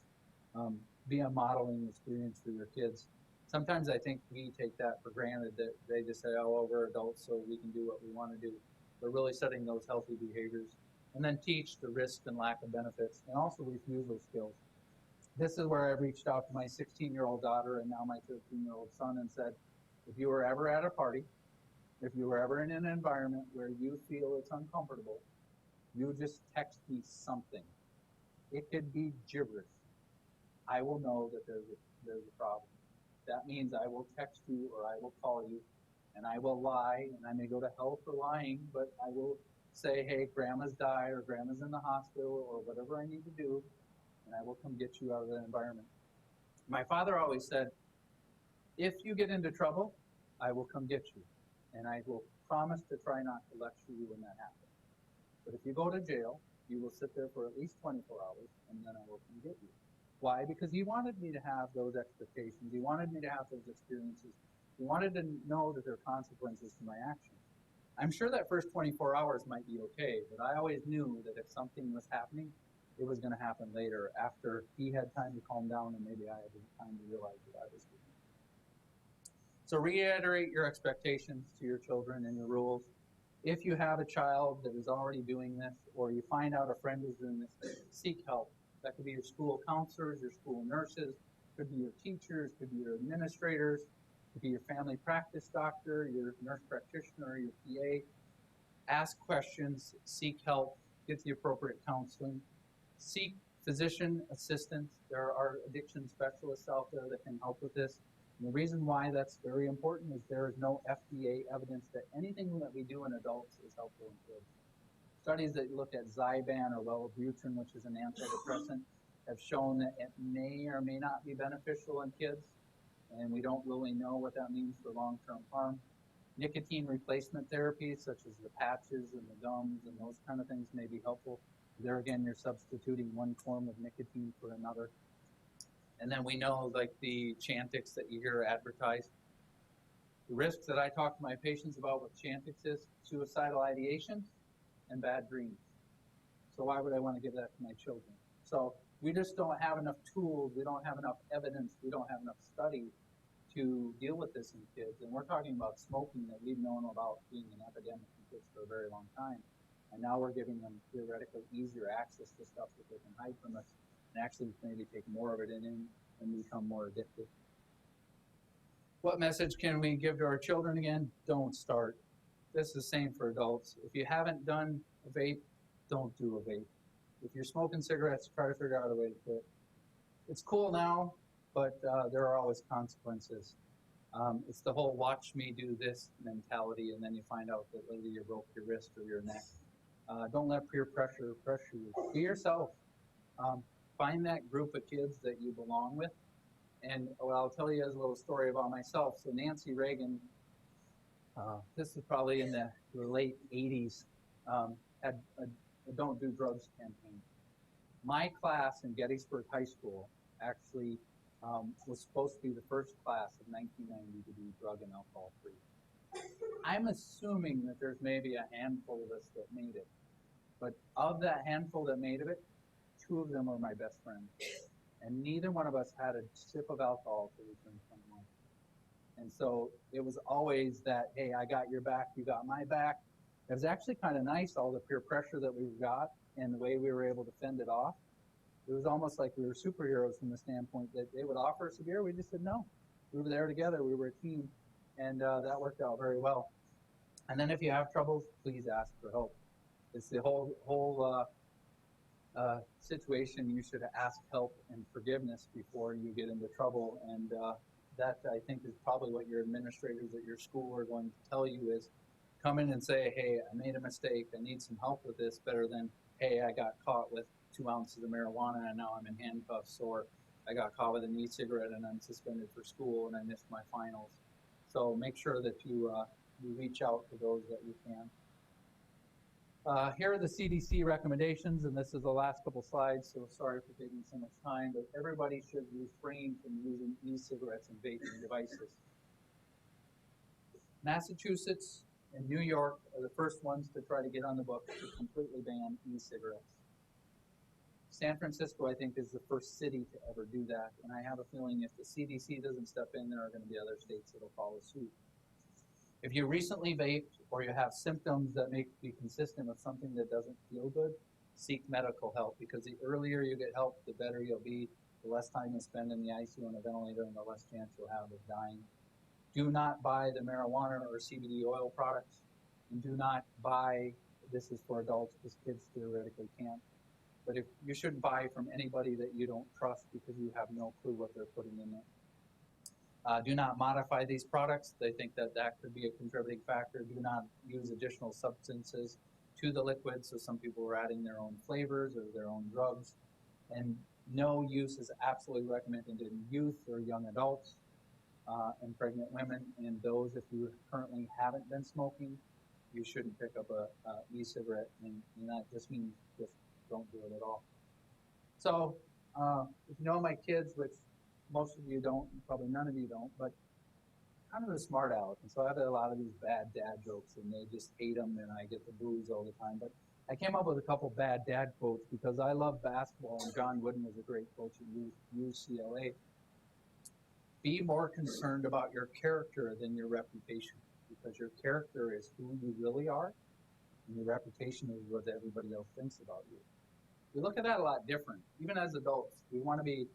Be a modeling experience for your kids. Sometimes I think we take that for granted, that they just say, oh, well, we're adults, so we can do what we want to do. But really setting those healthy behaviors, and then teach the risk and lack of benefits, and also refusal skills. This is where I reached out to my 16-year-old daughter and now my 13-year-old son and said, if you were ever at a party, if you were ever in an environment where you feel it's uncomfortable, you just text me something. It could be gibberish. I will know that there's a problem. That means I will text you or I will call you, and I will lie, and I may go to hell for lying, but I will say, hey, grandma's died or grandma's in the hospital or whatever I need to do, and I will come get you out of that environment. My father always said, if you get into trouble, I will come get you, and I will promise to try not to lecture you when that happens. But if you go to jail, you will sit there for at least 24 hours, and then I will come get you. Why? Because he wanted me to have those expectations. He wanted me to have those experiences. He wanted to know that there are consequences to my actions. I'm sure that first 24 hours might be okay, but I always knew that if something was happening, it was going to happen later after he had time to calm down and maybe I had time to realize what I was doing. So reiterate your expectations to your children and your rules. If you have a child that is already doing this, or you find out a friend is doing this, seek help. That could be your school counselors, your school nurses, could be your teachers, could be your administrators, could be your family practice doctor, your nurse practitioner, your PA. Ask questions, seek help, get the appropriate counseling. Seek physician assistance. There are addiction specialists out there that can help with this. And the reason why that's very important is there is no FDA evidence that anything that we do in adults is helpful in kids. Studies that look at Zyban or Wellbutrin, which is an antidepressant, have shown that it may or may not be beneficial in kids, and we don't really know what that means for long-term harm. Nicotine replacement therapies, such as the patches and the gums and those kind of things, may be helpful. There again, you're substituting one form of nicotine for another. And then we know, like the Chantix that you hear advertised. The risks that I talk to my patients about with Chantix is suicidal ideations and bad dreams. So why would I want to give that to my children? So we just don't have enough tools, we don't have enough evidence, we don't have enough study to deal with this in kids. And we're talking about smoking that we've known about being an epidemic in kids for a very long time. And now we're giving them theoretically easier access to stuff that they can hide from us and actually maybe take more of it in and become more addicted. What message can we give to our children again? Don't start. This is the same for adults. If you haven't done a vape, don't do a vape. If you're smoking cigarettes, try to figure out a way to quit. It's cool now, but there are always consequences. It's the whole watch me do this mentality, and then you find out that later you broke your wrist or your neck. Don't let peer pressure you. Be yourself. Find that group of kids that you belong with. And well, I'll tell you a little story about myself. So Nancy Reagan, this is probably in the late 80s, had a Don't Do Drugs campaign. My class in Gettysburg High School actually was supposed to be the first class of 1990 to be drug and alcohol free. I'm assuming that there's maybe a handful of us that made it. But of that handful that made it, 2 of them are my best friends. And neither one of us had a sip of alcohol until we turned 21. And so it was always that, hey, I got your back, you got my back. It was actually kind of nice, all the peer pressure that we got and the way we were able to fend it off. It was almost like we were superheroes from the standpoint that they would offer us a beer, we just said no. We were there together, we were a team, and that worked out very well. And then if you have troubles, please ask for help. It's the whole situation. You should ask help and forgiveness before you get into trouble, and that I think is probably what your administrators at your school are going to tell you is come in and say, hey, I made a mistake, I need some help with this, better than, hey, I got caught with 2 ounces of marijuana and now I'm in handcuffs, or I got caught with an e-cigarette and I'm suspended for school and I missed my finals. So make sure that you reach out to those that you can. Here are the CDC recommendations, and this is the last couple slides, so sorry for taking so much time, but everybody should refrain from using e-cigarettes and vaping devices. Massachusetts and New York are the first ones to try to get on the books to completely ban e-cigarettes. San Francisco, I think, is the first city to ever do that, and I have a feeling if the CDC doesn't step in, there are going to be other states that will follow suit. If you recently vaped or you have symptoms that make you consistent with something that doesn't feel good, seek medical help, because the earlier you get help, the better you'll be, the less time you spend in the ICU on a ventilator, and the less chance you'll have of dying. Do not buy the marijuana or CBD oil products, and do not buy, this is for adults because kids theoretically can't, but if you shouldn't buy from anybody that you don't trust because you have no clue what they're putting in it. Do not modify these products. They think that that could be a contributing factor. Do not use additional substances to the liquid, so some people were adding their own flavors or their own drugs. And no use is absolutely recommended in youth or young adults and pregnant women. And those, if you currently haven't been smoking, you shouldn't pick up a e-cigarette, and that just means just don't do it at all. So if you know my kids, which most of you don't, probably none of you don't, but kind of a smart aleck, and so I have a lot of these bad dad jokes, and they just hate them, and I get the booze all the time. But I came up with a couple bad dad quotes because I love basketball, and John Wooden was a great coach at UCLA. Be more concerned about your character than your reputation, because your character is who you really are, and your reputation is what everybody else thinks about you. We look at that a lot different. Even as adults, we want to be,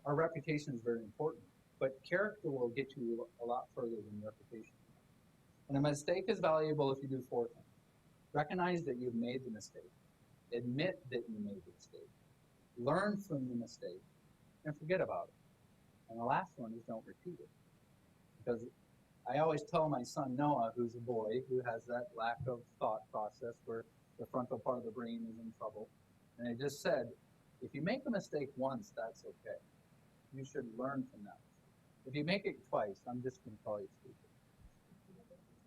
our reputation is very important, but character will get you a lot further than reputation. And a mistake is valuable if you do 4 things. Recognize that you've made the mistake. Admit that you made the mistake. Learn from the mistake, and forget about it. And the last one is don't repeat it. Because I always tell my son Noah, who's a boy, who has that lack of thought process where the frontal part of the brain is in trouble. And I just said, if you make a mistake once, that's okay. You should learn from that. If you make it twice, I'm just going to call you stupid.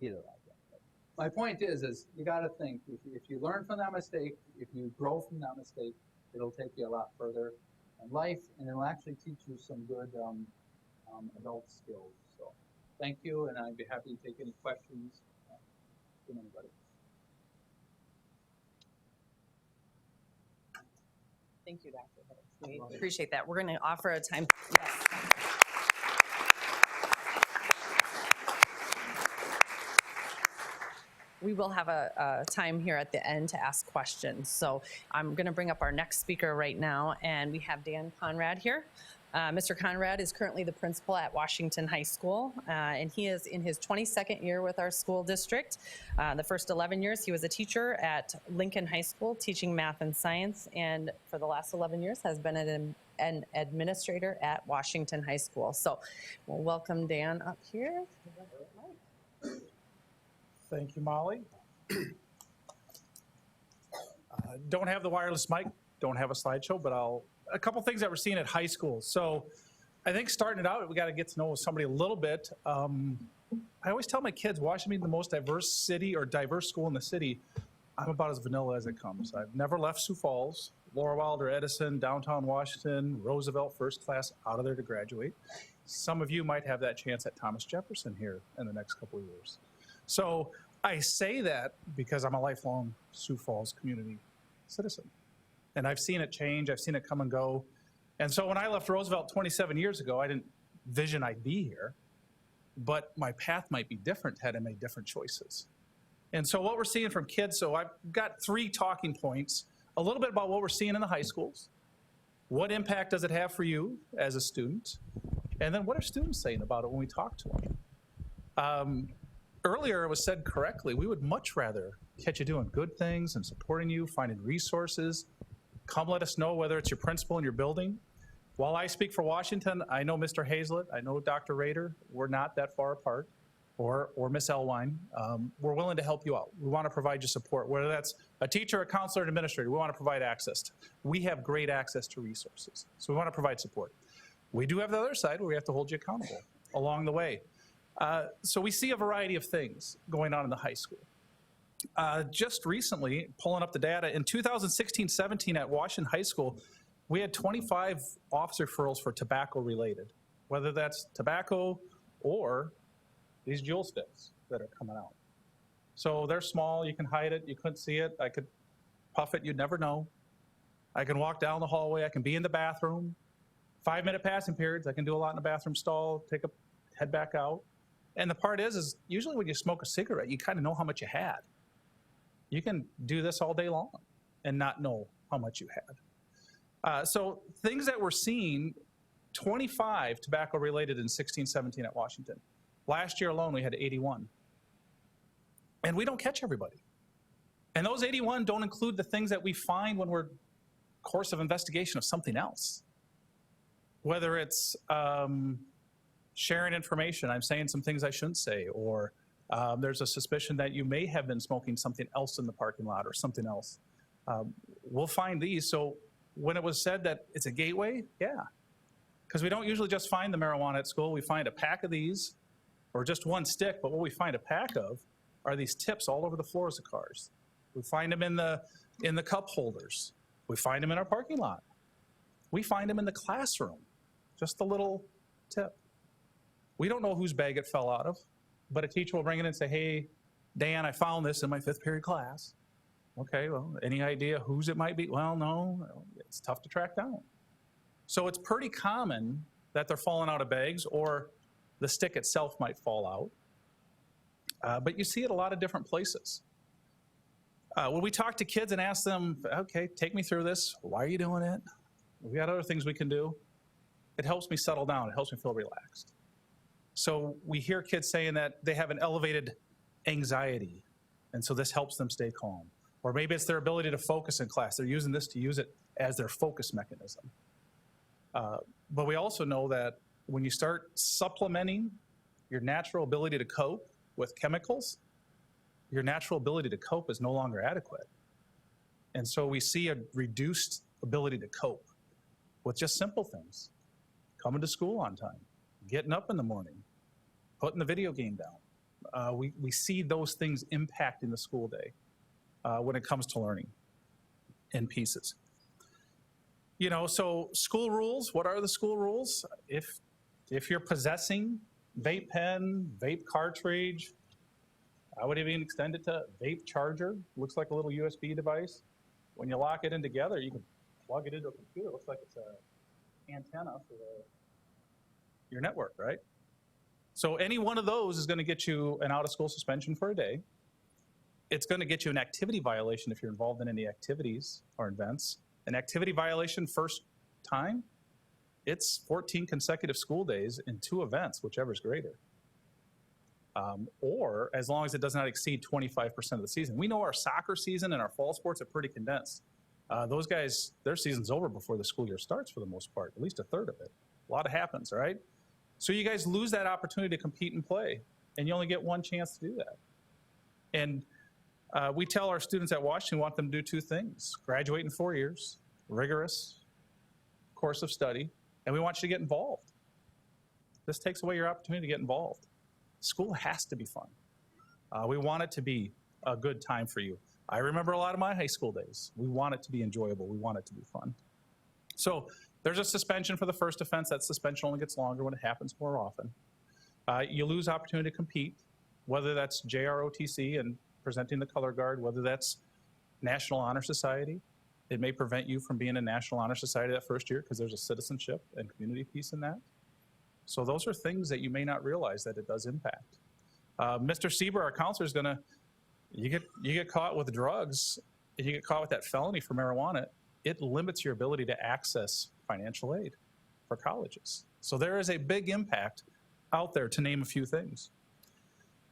Either like that. My point is you got to think, if you learn from that mistake, if you grow from that mistake, it'll take you a lot further in life, and it'll actually teach you some good adult skills. So thank you, and I'd be happy to take any questions from anybody. Thank you, Dr. Hicks. We appreciate that. We're going to offer a time. Yes. We will have a time here at the end to ask questions. So I'm going to bring up our next speaker right now, and we have Dan Conrad here. Mr. Conrad is currently the principal at Washington High School, and he is in his 22nd year with our school district. The first 11 years, he was a teacher at Lincoln High School, teaching math and science, and for the last 11 years has been an administrator at Washington High School. So we'll welcome Dan up here. Thank you, Molly. Don't have the wireless mic, don't have a slideshow, but a couple things that we're seeing at high school. So I think starting it out, we got to get to know somebody a little bit. I always tell my kids, Washington being the most diverse city or diverse school in the city, I'm about as vanilla as it comes. I've never left Sioux Falls, Laura Wilder, Edison, downtown Washington, Roosevelt, first class, out of there to graduate. Some of you might have that chance at Thomas Jefferson here in the next couple of years. So I say that because I'm a lifelong Sioux Falls community citizen. And I've seen it change, I've seen it come and go. And so when I left Roosevelt 27 years ago, I didn't vision I'd be here, but my path might be different had I made different choices. And so what we're seeing from kids, so I've got 3 talking points, a little bit about what we're seeing in the high schools, what impact does it have for you as a student, and then what are students saying about it when we talk to them. Earlier, it was said correctly, we would much rather catch you doing good things and supporting you, finding resources. Come let us know whether it's your principal in your building. While I speak for Washington, I know Mr. Hazlett, I know Dr. Rader, we're not that far apart, or Miss Elwine. We're willing to help you out. We want to provide you support, whether that's a teacher, a counselor, an administrator, we want to provide access. We have great access to resources, so we want to provide support. We do have the other side where we have to hold you accountable along the way. So we see a variety of things going on in the high school. Just recently, pulling up the data, in 2016-17 at Washington High School, we had 25 officer referrals for tobacco-related, whether that's tobacco or these Juul sticks that are coming out. So they're small, you can hide it, you couldn't see it, I could puff it, you'd never know. I can walk down the hallway, I can be in the bathroom, 5-minute passing periods, I can do a lot in the bathroom stall, head back out. And the part is usually when you smoke a cigarette, you kind of know how much you had. You can do this all day long and not know how much you had. So things that we're seeing, 25 tobacco-related in 16-17 at Washington. Last year alone, we had 81. And we don't catch everybody. And those 81 don't include the things that we find when we're course of investigation of something else. Whether it's sharing information, I'm saying some things I shouldn't say, or There's a suspicion that you may have been smoking something else in the parking lot or something else. We'll find these. So when it was said that it's a gateway, yeah. Because we don't usually just find the marijuana at school. We find a pack of these or just one stick, but what we find a pack of are these tips all over the floors of cars. We find them in the cup holders. We find them in our parking lot. We find them in the classroom, just a little tip. We don't know whose bag it fell out of, but a teacher will bring it in and say, hey, Dan, I found this in my 5th period class. Okay, well, any idea whose it might be? Well, no, it's tough to track down. So it's pretty common that they're falling out of bags or the stick itself might fall out. But you see it a lot of different places. When we talk to kids and ask them, okay, take me through this. Why are you doing it? We got other things we can do. It helps me settle down. It helps me feel relaxed. So we hear kids saying that they have an elevated anxiety, and so this helps them stay calm. Or maybe it's their ability to focus in class. They're using this to use it as their focus mechanism. But we also know that when you start supplementing your natural ability to cope with chemicals, your natural ability to cope is no longer adequate. And so we see a reduced ability to cope with just simple things. Coming to school on time, getting up in the morning, putting the video game down. We see those things impacting the school day when it comes to learning in pieces. You know, so school rules, what are the school rules? If you're possessing vape pen, vape cartridge, I would even extend it to vape charger. Looks like a little USB device. When you lock it in together, you can plug it into a computer. Looks like it's an antenna for your network, right? So any one of those is going to get you an out-of-school suspension for a day. It's going to get you an activity violation if you're involved in any activities or events. An activity violation first time, it's 14 consecutive school days in 2 events, whichever is greater. Or as long as it does not exceed 25% of the season. We know our soccer season and our fall sports are pretty condensed. Those guys, their season's over before the school year starts for the most part, at least a third of it. A lot happens, right? So you guys lose that opportunity to compete and play, and you only get one chance to do that. And we tell our students at Washington we want them to do 2 things: graduate in 4 years, rigorous course of study, and we want you to get involved. This takes away your opportunity to get involved. School has to be fun. We want it to be a good time for you. I remember a lot of my high school days. We want it to be enjoyable. We want it to be fun. So there's a suspension for the first offense. That suspension only gets longer when it happens more often. You lose opportunity to compete, whether that's JROTC and presenting the color guard, whether that's National Honor Society. It may prevent you from being a National Honor Society that first year because there's a citizenship and community piece in that. So those are things that you may not realize that it does impact. Mr. Sieber, our counselor, is gonna, you get caught with drugs, and you get caught with that felony for marijuana, it limits your ability to access financial aid for colleges. So there is a big impact out there, to name a few things.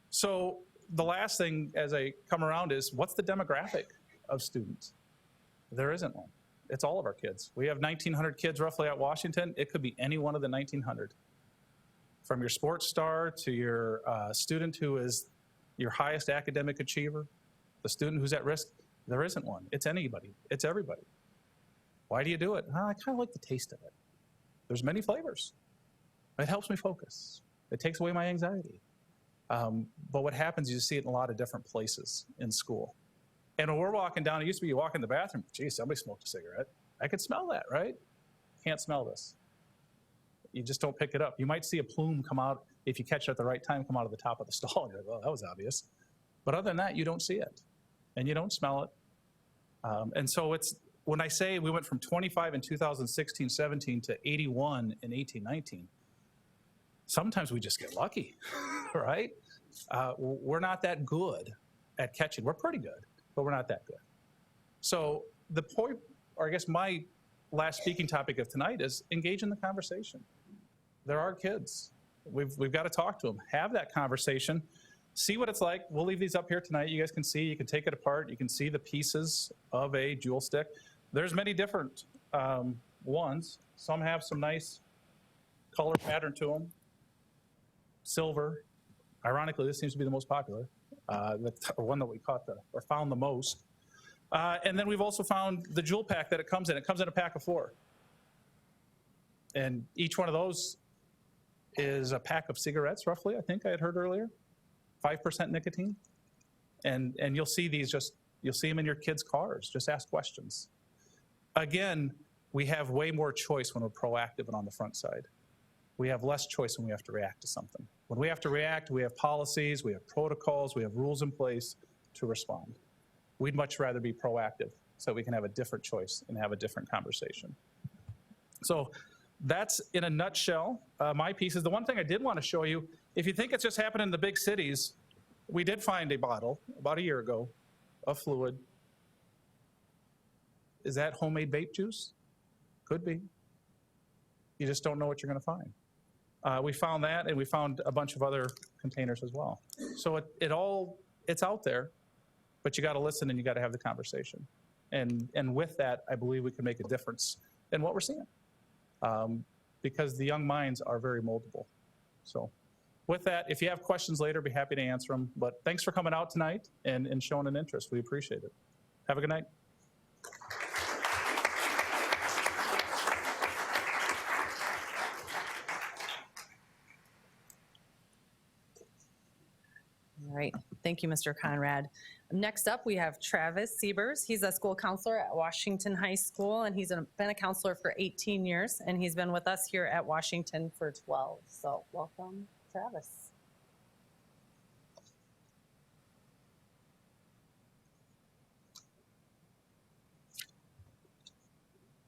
So the last thing as I come around is, what's the demographic of students? There isn't one. It's all of our kids. We have 1,900 kids roughly at Washington. It could be any one of the 1,900. From your sports star to your student who is your highest academic achiever, the student who's at risk, there isn't one. It's anybody. It's everybody. Why do you do it? I kind of like the taste of it. There's many flavors. It helps me focus. It takes away my anxiety. But what happens is you see it in a lot of different places in school. And when we're walking down, it used to be you walk in the bathroom, geez, somebody smoked a cigarette. I could smell that, right? Can't smell this. You just don't pick it up. You might see a plume come out, if you catch it at the right time, come out of the top of the stall, and you're like, well, that was obvious. But other than that, you don't see it, and you don't smell it. And so it's, when I say we went from 25 in 2016-17 to 81 in 18-19, sometimes we just get lucky, right? We're not that good at catching. We're pretty good, but we're not that good. So the point, or I guess my last speaking topic of tonight is engage in the conversation. There are kids. We've got to talk to them. Have that conversation. See what it's like. We'll leave these up here tonight. You guys can see. You can take it apart. You can see the pieces of a jewel stick. There's many different ones. Some have some nice color pattern to them. Silver, Ironically, this seems to be the most popular, or one that we caught or found the most. And then we've also found the jewel pack that it comes in. It comes in a pack of 4. And each one of those is a pack of cigarettes, roughly, I think I had heard earlier. 5% nicotine. And you'll see these you'll see them in your kids' cars. Just ask questions. Again, we have way more choice when we're proactive and on the front side. We have less choice when we have to react to something. When we have to react, we have policies, we have protocols, we have rules in place to respond. We'd much rather be proactive so we can have a different choice and have a different conversation. So that's in a nutshell my pieces. The one thing I did want to show you, if you think it's just happening in the big cities, we did find a bottle about a year ago of fluid. Is that homemade vape juice? Could be. You just don't know what you're going to find. We found that, and we found a bunch of other containers as well. So it's out there, but you got to listen and you got to have the conversation. And with that, I believe we can make a difference in what we're seeing, because the young minds are very moldable. So with that, if you have questions later, be happy to answer them. But thanks for coming out tonight and showing an interest. We appreciate it. Have a good night. All right, thank you, Mr. Conrad. Next up, we have Travis Siebers. He's a school counselor at Washington High School, and he's been a counselor for 18 years, and he's been with us here at Washington for 12. So welcome, Travis.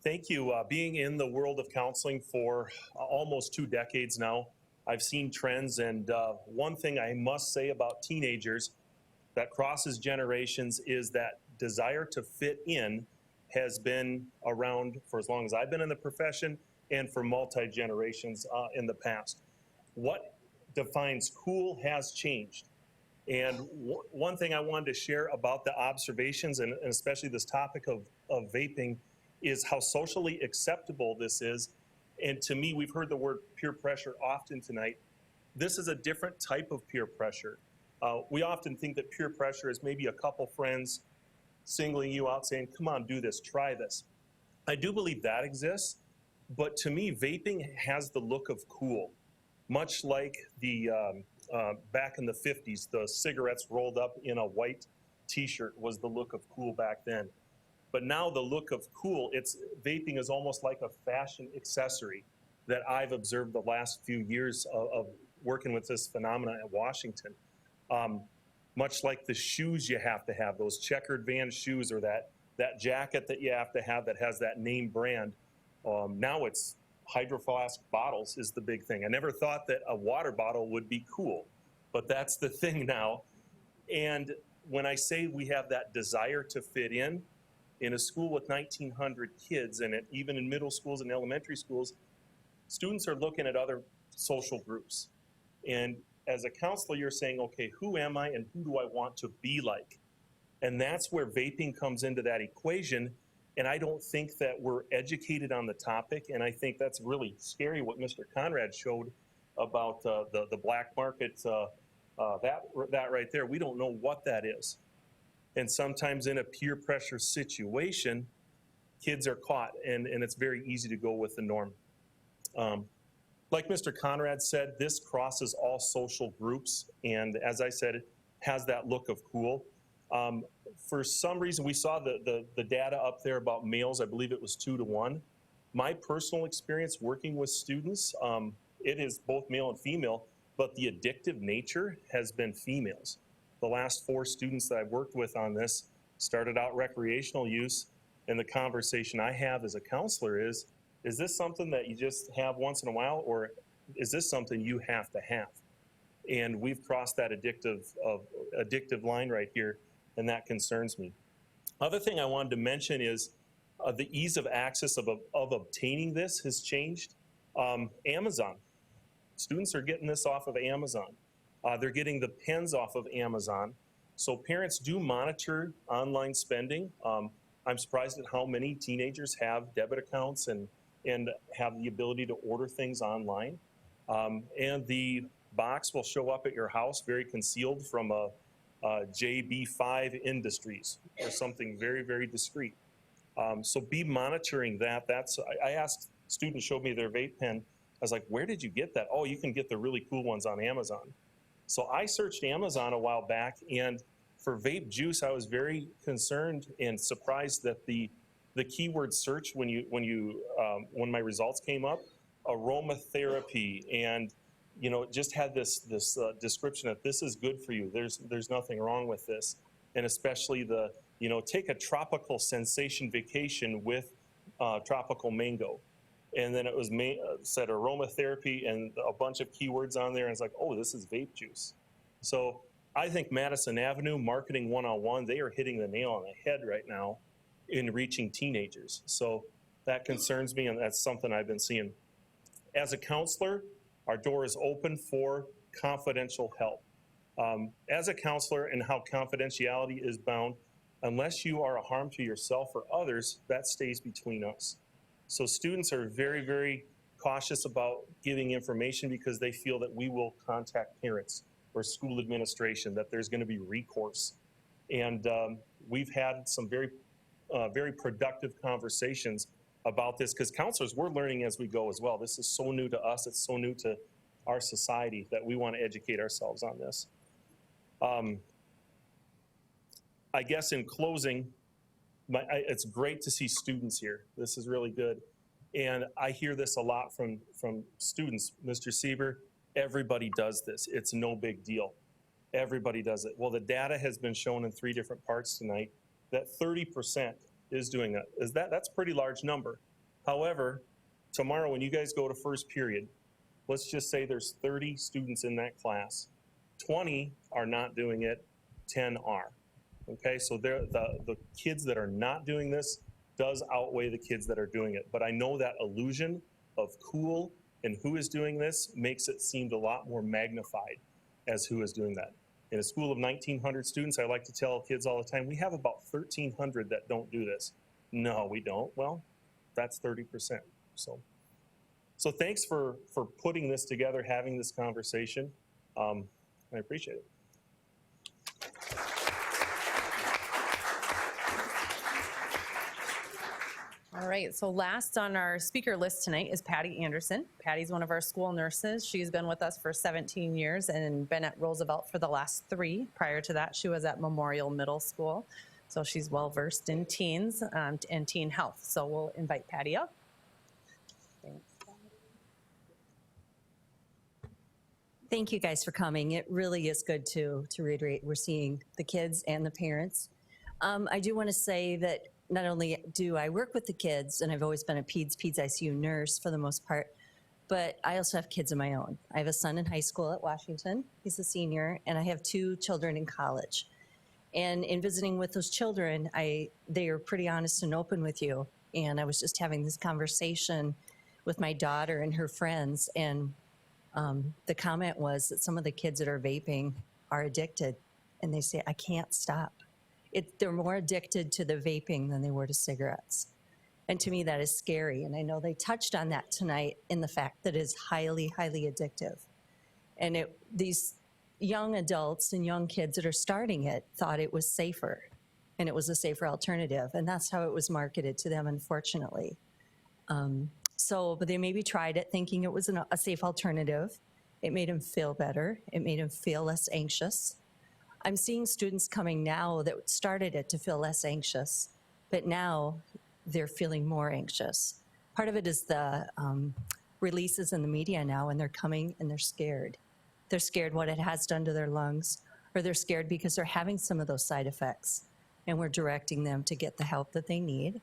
Thank you. Being in the world of counseling for almost 2 decades now, I've seen trends, and one thing I must say about teenagers that crosses generations is that desire to fit in has been around for as long as I've been in the profession and for multi-generations in the past. What defines cool has changed. And one thing I wanted to share about the observations, and especially this topic of vaping, is how socially acceptable this is. And to me, we've heard the word peer pressure often tonight. This is a different type of peer pressure. We often think that peer pressure is maybe a couple friends singling you out saying, come on, do this, try this. I do believe that exists, but to me, vaping has the look of cool. Much like the back in the 50s, the cigarettes rolled up in a white t-shirt was the look of cool back then. But now the look of cool, vaping is almost like a fashion accessory that I've observed the last few years of working with this phenomenon at Washington. Much like the shoes you have to have, those checkered Vans shoes, or that jacket that you have to have that has that name brand. Now it's Hydro Flask bottles is the big thing. I never thought that a water bottle would be cool, but that's the thing now. And when I say we have that desire to fit in a school with 1,900 kids, and even in middle schools and elementary schools, students are looking at other social groups. And as a counselor, you're saying, okay, who am I and who do I want to be like? And that's where vaping comes into that equation. And I don't think that we're educated on the topic. And I think that's really scary what Mr. Conrad showed about the black market, that right there. We don't know what that is. And sometimes in a peer pressure situation, kids are caught, and it's very easy to go with the norm. Like Mr. Conrad said, this crosses all social groups, and as I said, it has that look of cool. For some reason, we saw the data up there about males. I believe it was 2 to 1. My personal experience working with students, it is both male and female, but the addictive nature has been females. The last 4 students that I've worked with on this started out recreational use, and the conversation I have as a counselor is this something that you just have once in a while, or is this something you have to have? And we've crossed that addictive line right here, and that concerns me. Other thing I wanted to mention is the ease of access of obtaining this has changed. Amazon. Students are getting this off of Amazon. They're getting the pens off of Amazon. So parents do monitor online spending. I'm surprised at how many teenagers have debit accounts and have the ability to order things online. And the box will show up at your house very concealed from a JB5 Industries or something very, very discreet. So be monitoring that. I asked, students showed me their vape pen. I was like, where did you get that? Oh, you can get the really cool ones on Amazon. So I searched Amazon a while back, and for vape juice, I was very concerned and surprised that the keyword search when my results came up, aromatherapy, and it just had this description that this is good for you. There's nothing wrong with this, and especially take a tropical sensation vacation with tropical mango, and then it was said aromatherapy and a bunch of keywords on there, and it's like, oh, this is vape juice. So I think Madison Avenue Marketing 101, they are hitting the nail on the head right now in reaching teenagers. So that concerns me, and that's something I've been seeing. As a counselor, our door is open for confidential help. As a counselor, and how confidentiality is bound, unless you are a harm to yourself or others, that stays between us. So students are very, very cautious about giving information because they feel that we will contact parents or school administration, that there's going to be recourse. And we've had some very productive conversations about this, because counselors, we're learning as we go as well. This is so new to us, it's so new to our society that we want to educate ourselves on this. I guess in closing, it's great to see students here. This is really good. And I hear this a lot from students. Mr. Sieber, everybody does this. It's no big deal. Everybody does it. Well, the data has been shown in 3 different parts tonight that 30% is doing that. That's a pretty large number. However, tomorrow when you guys go to first period, let's just say there's 30 students in that class. 20 are not doing it, 10 are. Okay, so the kids that are not doing this does outweigh the kids that are doing it. But I know that illusion of cool and who is doing this makes it seem a lot more magnified as who is doing that. In a school of 1,900 students, I like to tell kids all the time, we have about 1,300 that don't do this. No, we don't. Well, that's 30%. So thanks for putting this together, having this conversation. I appreciate it. All right, so last on our speaker list tonight is Patty Anderson. Patty's one of our school nurses. She's been with us for 17 years and been at Roosevelt for the last 3. Prior to that, she was at Memorial Middle School. So she's well-versed in teens and teen health. So we'll invite Patty up. Thanks. Thank you guys for coming. It really is good to reiterate, we're seeing the kids and the parents. I do want to say that not only do I work with the kids, and I've always been a peds ICU nurse for the most part, but I also have kids of my own. I have a son in high school at Washington, he's a senior, and I have 2 children in college. And in visiting with those children, they are pretty honest and open with you. And I was just having this conversation with my daughter and her friends, and the comment was that some of the kids that are vaping are addicted, and they say, I can't stop. They're more addicted to the vaping than they were to cigarettes. And to me, that is scary. And I know they touched on that tonight in the fact that it is highly, highly addictive. And these young adults and young kids that are starting it thought it was safer, and it was a safer alternative. And that's how it was marketed to them, unfortunately. But they maybe tried it thinking it was a safe alternative. It made them feel better. It made them feel less anxious. I'm seeing students coming now that started it to feel less anxious, but now they're feeling more anxious. Part of it is the releases in the media now, and they're coming and they're scared. They're scared what it has done to their lungs, or they're scared because they're having some of those side effects, and we're directing them to get the help that they need.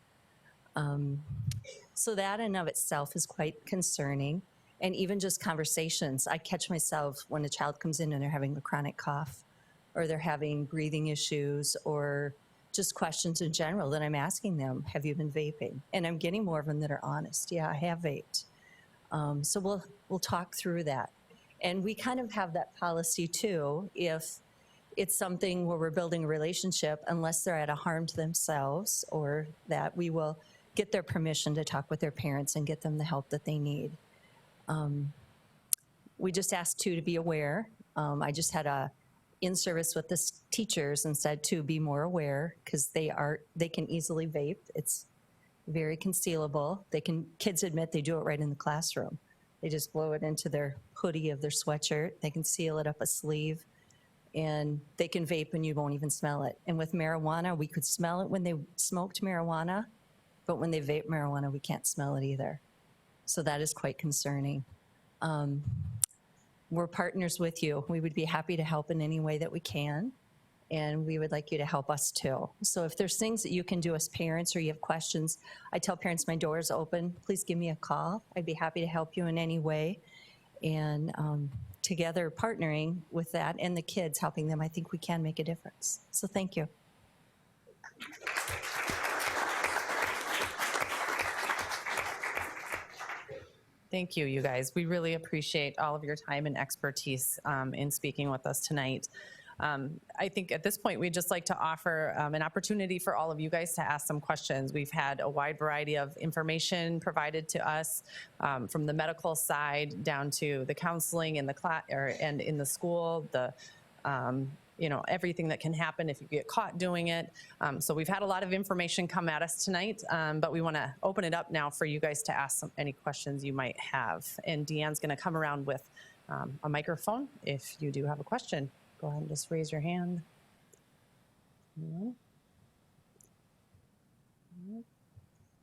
So that in of itself is quite concerning. And even just conversations, I catch myself when a child comes in and they're having a chronic cough, or they're having breathing issues, or just questions in general that I'm asking them, have you been vaping? And I'm getting more of them that are honest. Yeah, I have vaped. So we'll talk through that. And we kind of have that policy too, if it's something where we're building a relationship, unless they're at a harm to themselves, or that we will get their permission to talk with their parents and get them the help that they need. we just asked too to be aware. I just had a in-service with the teachers and said to be more aware because they can easily vape. It's very concealable. Kids admit they do it right in the classroom. They just blow it into their hoodie of their sweatshirt. They can seal it up a sleeve, and they can vape and you won't even smell it. And with marijuana, we could smell it when they smoked marijuana, but when they vape marijuana, we can't smell it either. So that is quite concerning. We're partners with you. We would be happy to help in any way that we can, and we would like you to help us too. So if there's things that you can do as parents or you have questions, I tell parents my door is open. Please give me a call. I'd be happy to help you in any way. And together partnering with that and the kids, helping them, I think we can make a difference. So thank you. Thank you, you guys. We really appreciate all of your time and expertise in speaking with us tonight. I think at this point, we'd just like to offer an opportunity for all of you guys to ask some questions. We've had a wide variety of information provided to us from the medical side down to the counseling in the class and in the school, the everything that can happen if you get caught doing it. So we've had a lot of information come at us tonight, but we want to open it up now for you guys to ask any questions you might have. And Deanne's going to come around with a microphone if you do have a question. Go ahead and just raise your hand.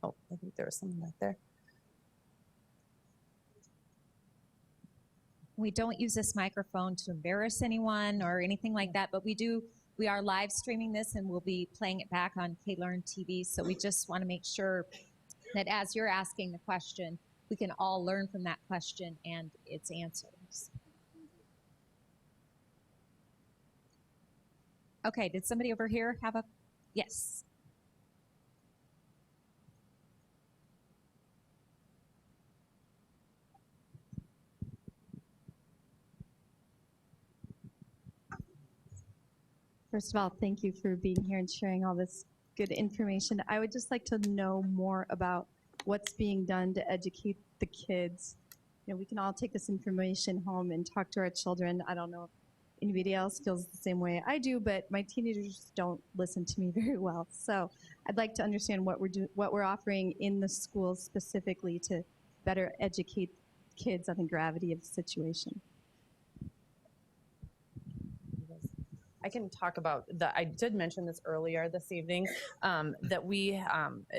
Oh, I think there was someone back there. We don't use this microphone to embarrass anyone or anything like that, but we are live streaming this and we'll be playing it back on K-Learn TV. So we just want to make sure that as you're asking the question, we can all learn from that question and its answers. Okay, did somebody over here have a, yes. First of all, thank you for being here and sharing all this good information. I would just like to know more about what's being done to educate the kids. You know, we can all take this information home and talk to our children. I don't know if anybody else feels the same way I do, but my teenagers don't listen to me very well. So I'd like to understand what we're offering in the schools specifically to better educate kids on the gravity of the situation. I can talk about I did mention this earlier this evening, that we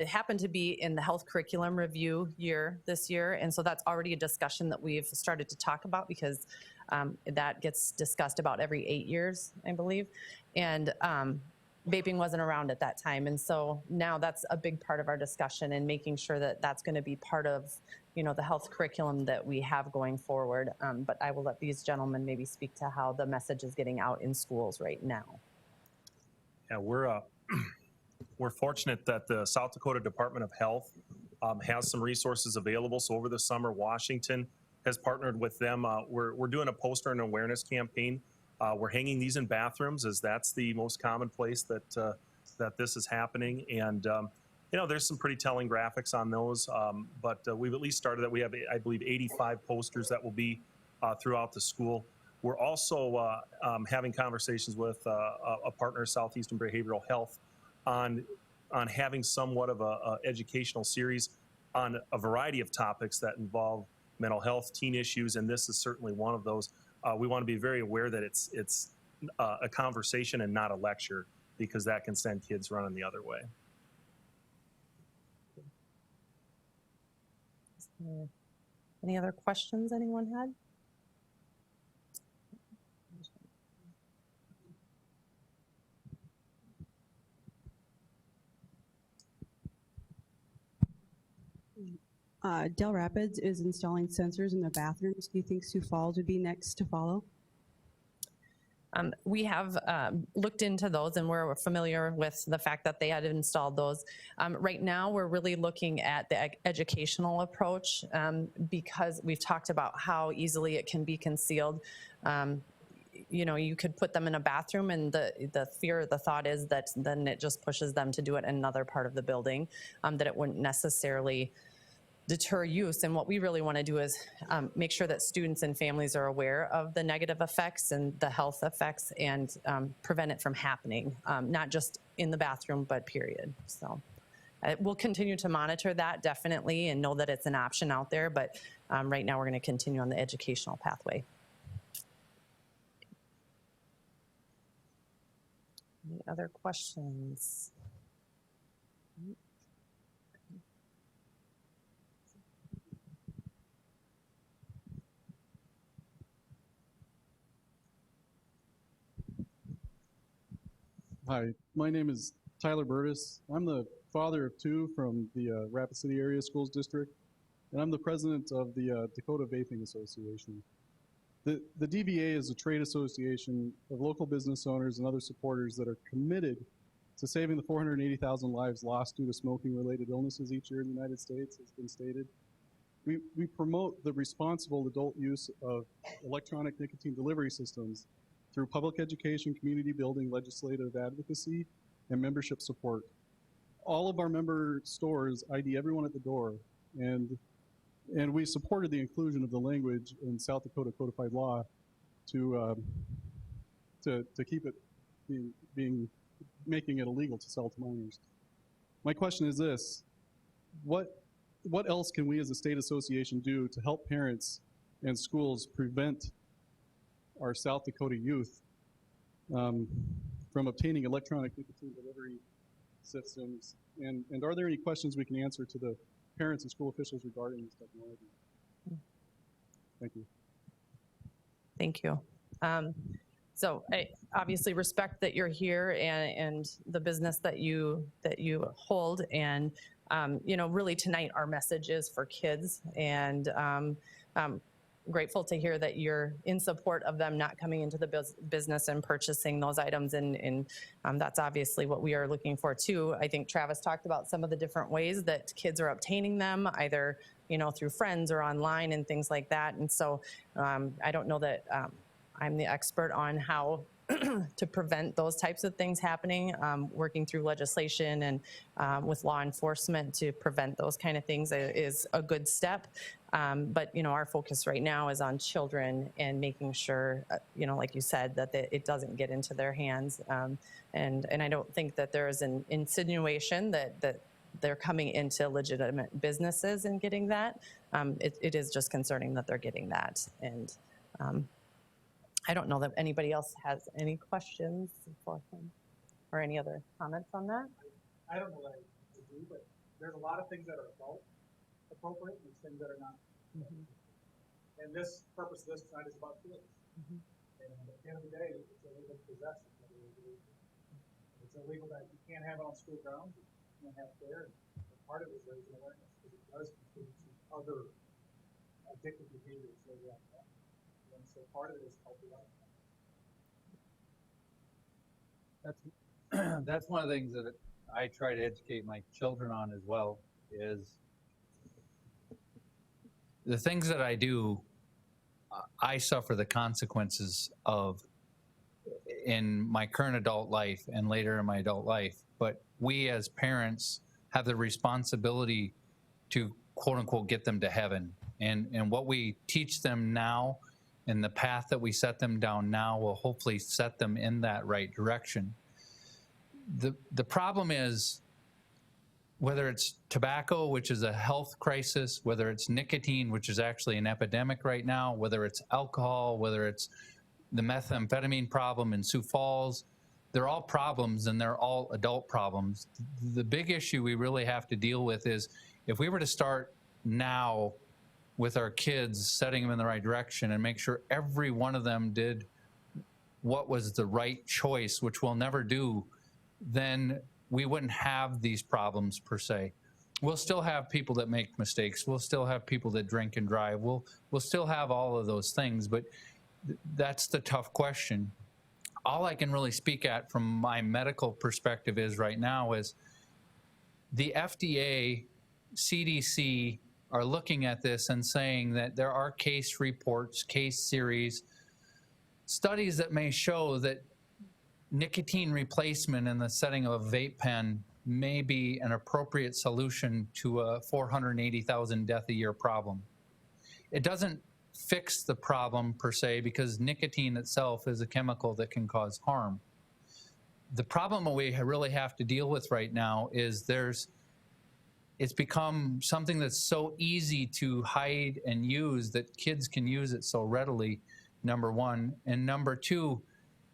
happen to be in the health curriculum review year this year. And so that's already a discussion that we've started to talk about because that gets discussed about every 8 years, I believe. And vaping wasn't around at that time. And so now that's a big part of our discussion and making sure that that's going to be part of, the health curriculum that we have going forward. But I will let these gentlemen maybe speak to how the message is getting out in schools right now. Yeah, we're fortunate that the South Dakota Department of Health has some resources available. So over the summer, Washington has partnered with them. We're doing a poster and awareness campaign. We're hanging these in bathrooms as that's the most common place that this is happening. And there's some pretty telling graphics on those, but we've at least started that. We have, I believe, 85 posters that will be throughout the school. We're also having conversations with a partner, Southeastern Behavioral Health, on having somewhat of a educational series on a variety of topics that involve mental health, teen issues, and this is certainly one of those. We want to be very aware that it's a conversation and not a lecture, because that can send kids running the other way. Any other questions anyone had? Del Rapids is installing sensors in the bathrooms. Do you think Sioux Falls would be next to follow? We have looked into those and we're familiar with the fact that they had installed those. Right now, we're really looking at the educational approach because we've talked about how easily it can be concealed. You could put them in a bathroom and the thought is that then it just pushes them to do it in another part of the building, that it wouldn't necessarily deter use. And what we really want to do is make sure that students and families are aware of the negative effects and the health effects, and prevent it from happening, not just in the bathroom, but period. So we'll continue to monitor that, definitely, and know that it's an option out there, but right now we're going to continue on the educational pathway. Any other questions? Hi, my name is Tyler Burtis. I'm the father of two from the Rapid City Area Schools District, and I'm the president of the Dakota Vaping Association. The DVA is a trade association of local business owners and other supporters that are committed to saving the 480,000 lives lost due to smoking-related illnesses each year in the United States, has been stated. We promote the responsible adult use of electronic nicotine delivery systems through public education, community building, legislative advocacy, and membership support. All of our member stores ID everyone at the door, and we supported the inclusion of the language in South Dakota codified law to keep it making it illegal to sell to minors. My question is this: what else can we as a state association do to help parents and schools prevent our South Dakota youth from obtaining electronic nicotine delivery systems? And are there any questions we can answer to the parents and school officials regarding this technology? Thank you. Thank you. So I obviously respect that you're here and the business that you hold, and you know, really tonight our message is for kids, and grateful to hear that you're in support of them not coming into the business and purchasing those items, and that's obviously what we are looking for too. I think Travis talked about some of the different ways that kids are obtaining them, either, you know, through friends or online and things like that. And so I don't know that I'm the expert on how to prevent those types of things happening. Working through legislation and with law enforcement to prevent those kind of things is a good step. But, you know, our focus right now is on children and making sure, you know, like you said, that it doesn't get into their hands. And I don't think that there is an insinuation that they're coming into legitimate businesses and getting that. It is just concerning that they're getting that. And I don't know that anybody else has any questions for him or any other comments on that. I don't know that I do, but there's a lot of things that are adult appropriate and there's things that are not. Mm-hmm. And this purpose of this tonight is about kids. Mm-hmm. And at the end of the day, it's illegal possession. It's illegal that you can't have it on school grounds, you can't have it there. And part of it is raising awareness, because it does contribute to other addictive behaviors later on. And so part of it is healthy life. That's one of the things that I try to educate my children on as well, is the things that I do, I suffer the consequences of in my current adult life and later in my adult life. But we as parents have the responsibility to quote unquote get them to heaven. And what we teach them now and the path that we set them down now will hopefully set them in that right direction. The problem is, whether it's tobacco, which is a health crisis, whether it's nicotine, which is actually an epidemic right now, whether it's alcohol, whether it's the methamphetamine problem in Sioux Falls, they're all problems and they're all adult problems. The big issue we really have to deal with is, if we were to start now with our kids, setting them in the right direction and make sure every one of them did what was the right choice, which we'll never do, then we wouldn't have these problems per se. We'll still have people that make mistakes. We'll still have people that drink and drive. We'll still have all of those things, but that's the tough question. All I can really speak at from my medical perspective is right now is the FDA, CDC are looking at this and saying that there are case reports, case series, studies that may show that nicotine replacement in the setting of a vape pen may be an appropriate solution to a 480,000 death a year problem. It doesn't fix the problem per se, because nicotine itself is a chemical that can cause harm. The problem we really have to deal with right now is it's become something that's so easy to hide and use that kids can use it so readily, number one. And number two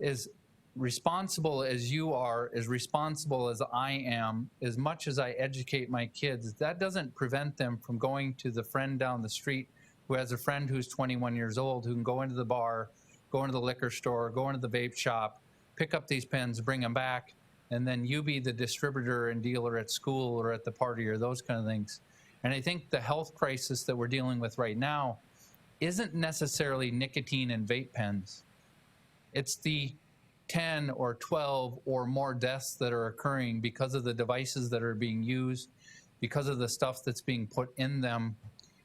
is, responsible as you are, as responsible as I am, as much as I educate my kids, that doesn't prevent them from going to the friend down the street who has a friend who's 21 years old, who can go into the bar, go into the liquor store, go into the vape shop, pick up these pens, bring them back, and then you be the distributor and dealer at school or at the party or those kind of things. And I think the health crisis that we're dealing with right now isn't necessarily nicotine and vape pens. It's the 10 or 12 or more deaths that are occurring because of the devices that are being used, because of the stuff that's being put in them.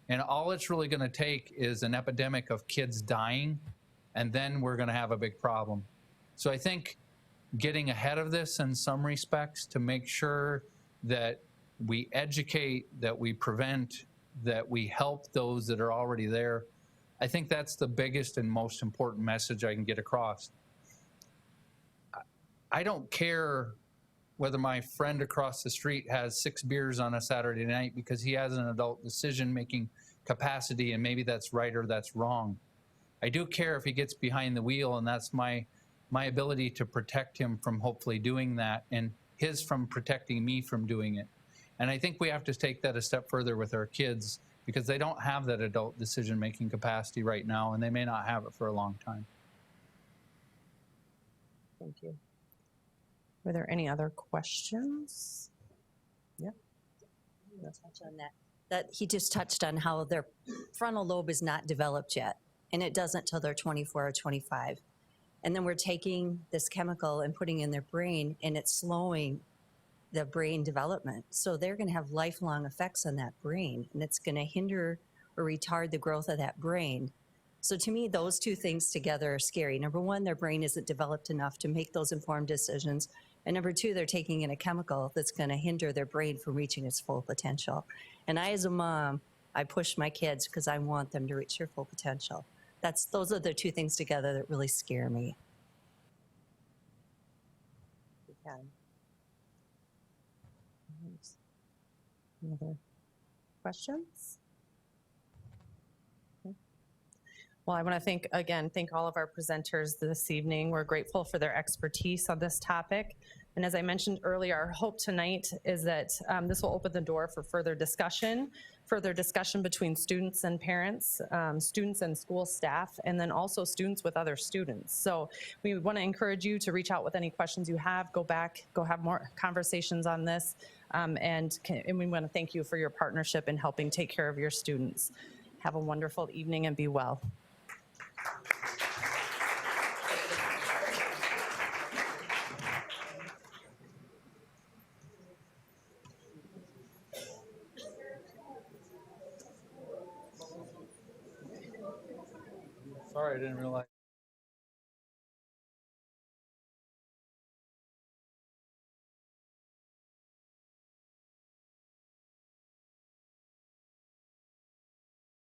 And all it's really going to take is an epidemic of kids dying, and then we're going to have a big problem. So I think getting ahead of this in some respects to make sure that we educate, that we prevent, that we help those that are already there, I think that's the biggest and most important message I can get across. I don't care whether my friend across the street has 6 beers on a Saturday night, because he has an adult decision-making capacity, and maybe that's right or that's wrong. I do care if he gets behind the wheel, and that's my ability to protect him from hopefully doing that, and his from protecting me from doing it. And I think we have to take that a step further with our kids, because they don't have that adult decision-making capacity right now, and they may not have it for a long time. Thank you. Were there any other questions? Yeah. Touch on that he just touched on how their frontal lobe is not developed yet, and it doesn't till they're 24 or 25. And then we're taking this chemical and putting in their brain, and it's slowing the brain development. So they're going to have lifelong effects on that brain, and it's going to hinder or retard the growth of that brain. So to me, those two things together are scary. Number one, their brain isn't developed enough to make those informed decisions. And number two, they're taking in a chemical that's going to hinder their brain from reaching its full potential. And I, as a mom, I push my kids because I want them to reach their full potential. Those are the two things together that really scare me. Any other questions? Okay. Well, I want to thank all of our presenters this evening. We're grateful for their expertise on this topic. And as I mentioned earlier, our hope tonight is that this will open the door for further discussion between students and parents, students and school staff, and then also students with other students. So we want to encourage you to reach out with any questions you have, go have more conversations on this, and we want to thank you for your partnership in helping take care of your students. Have a wonderful evening and be well. Sorry, I didn't realize.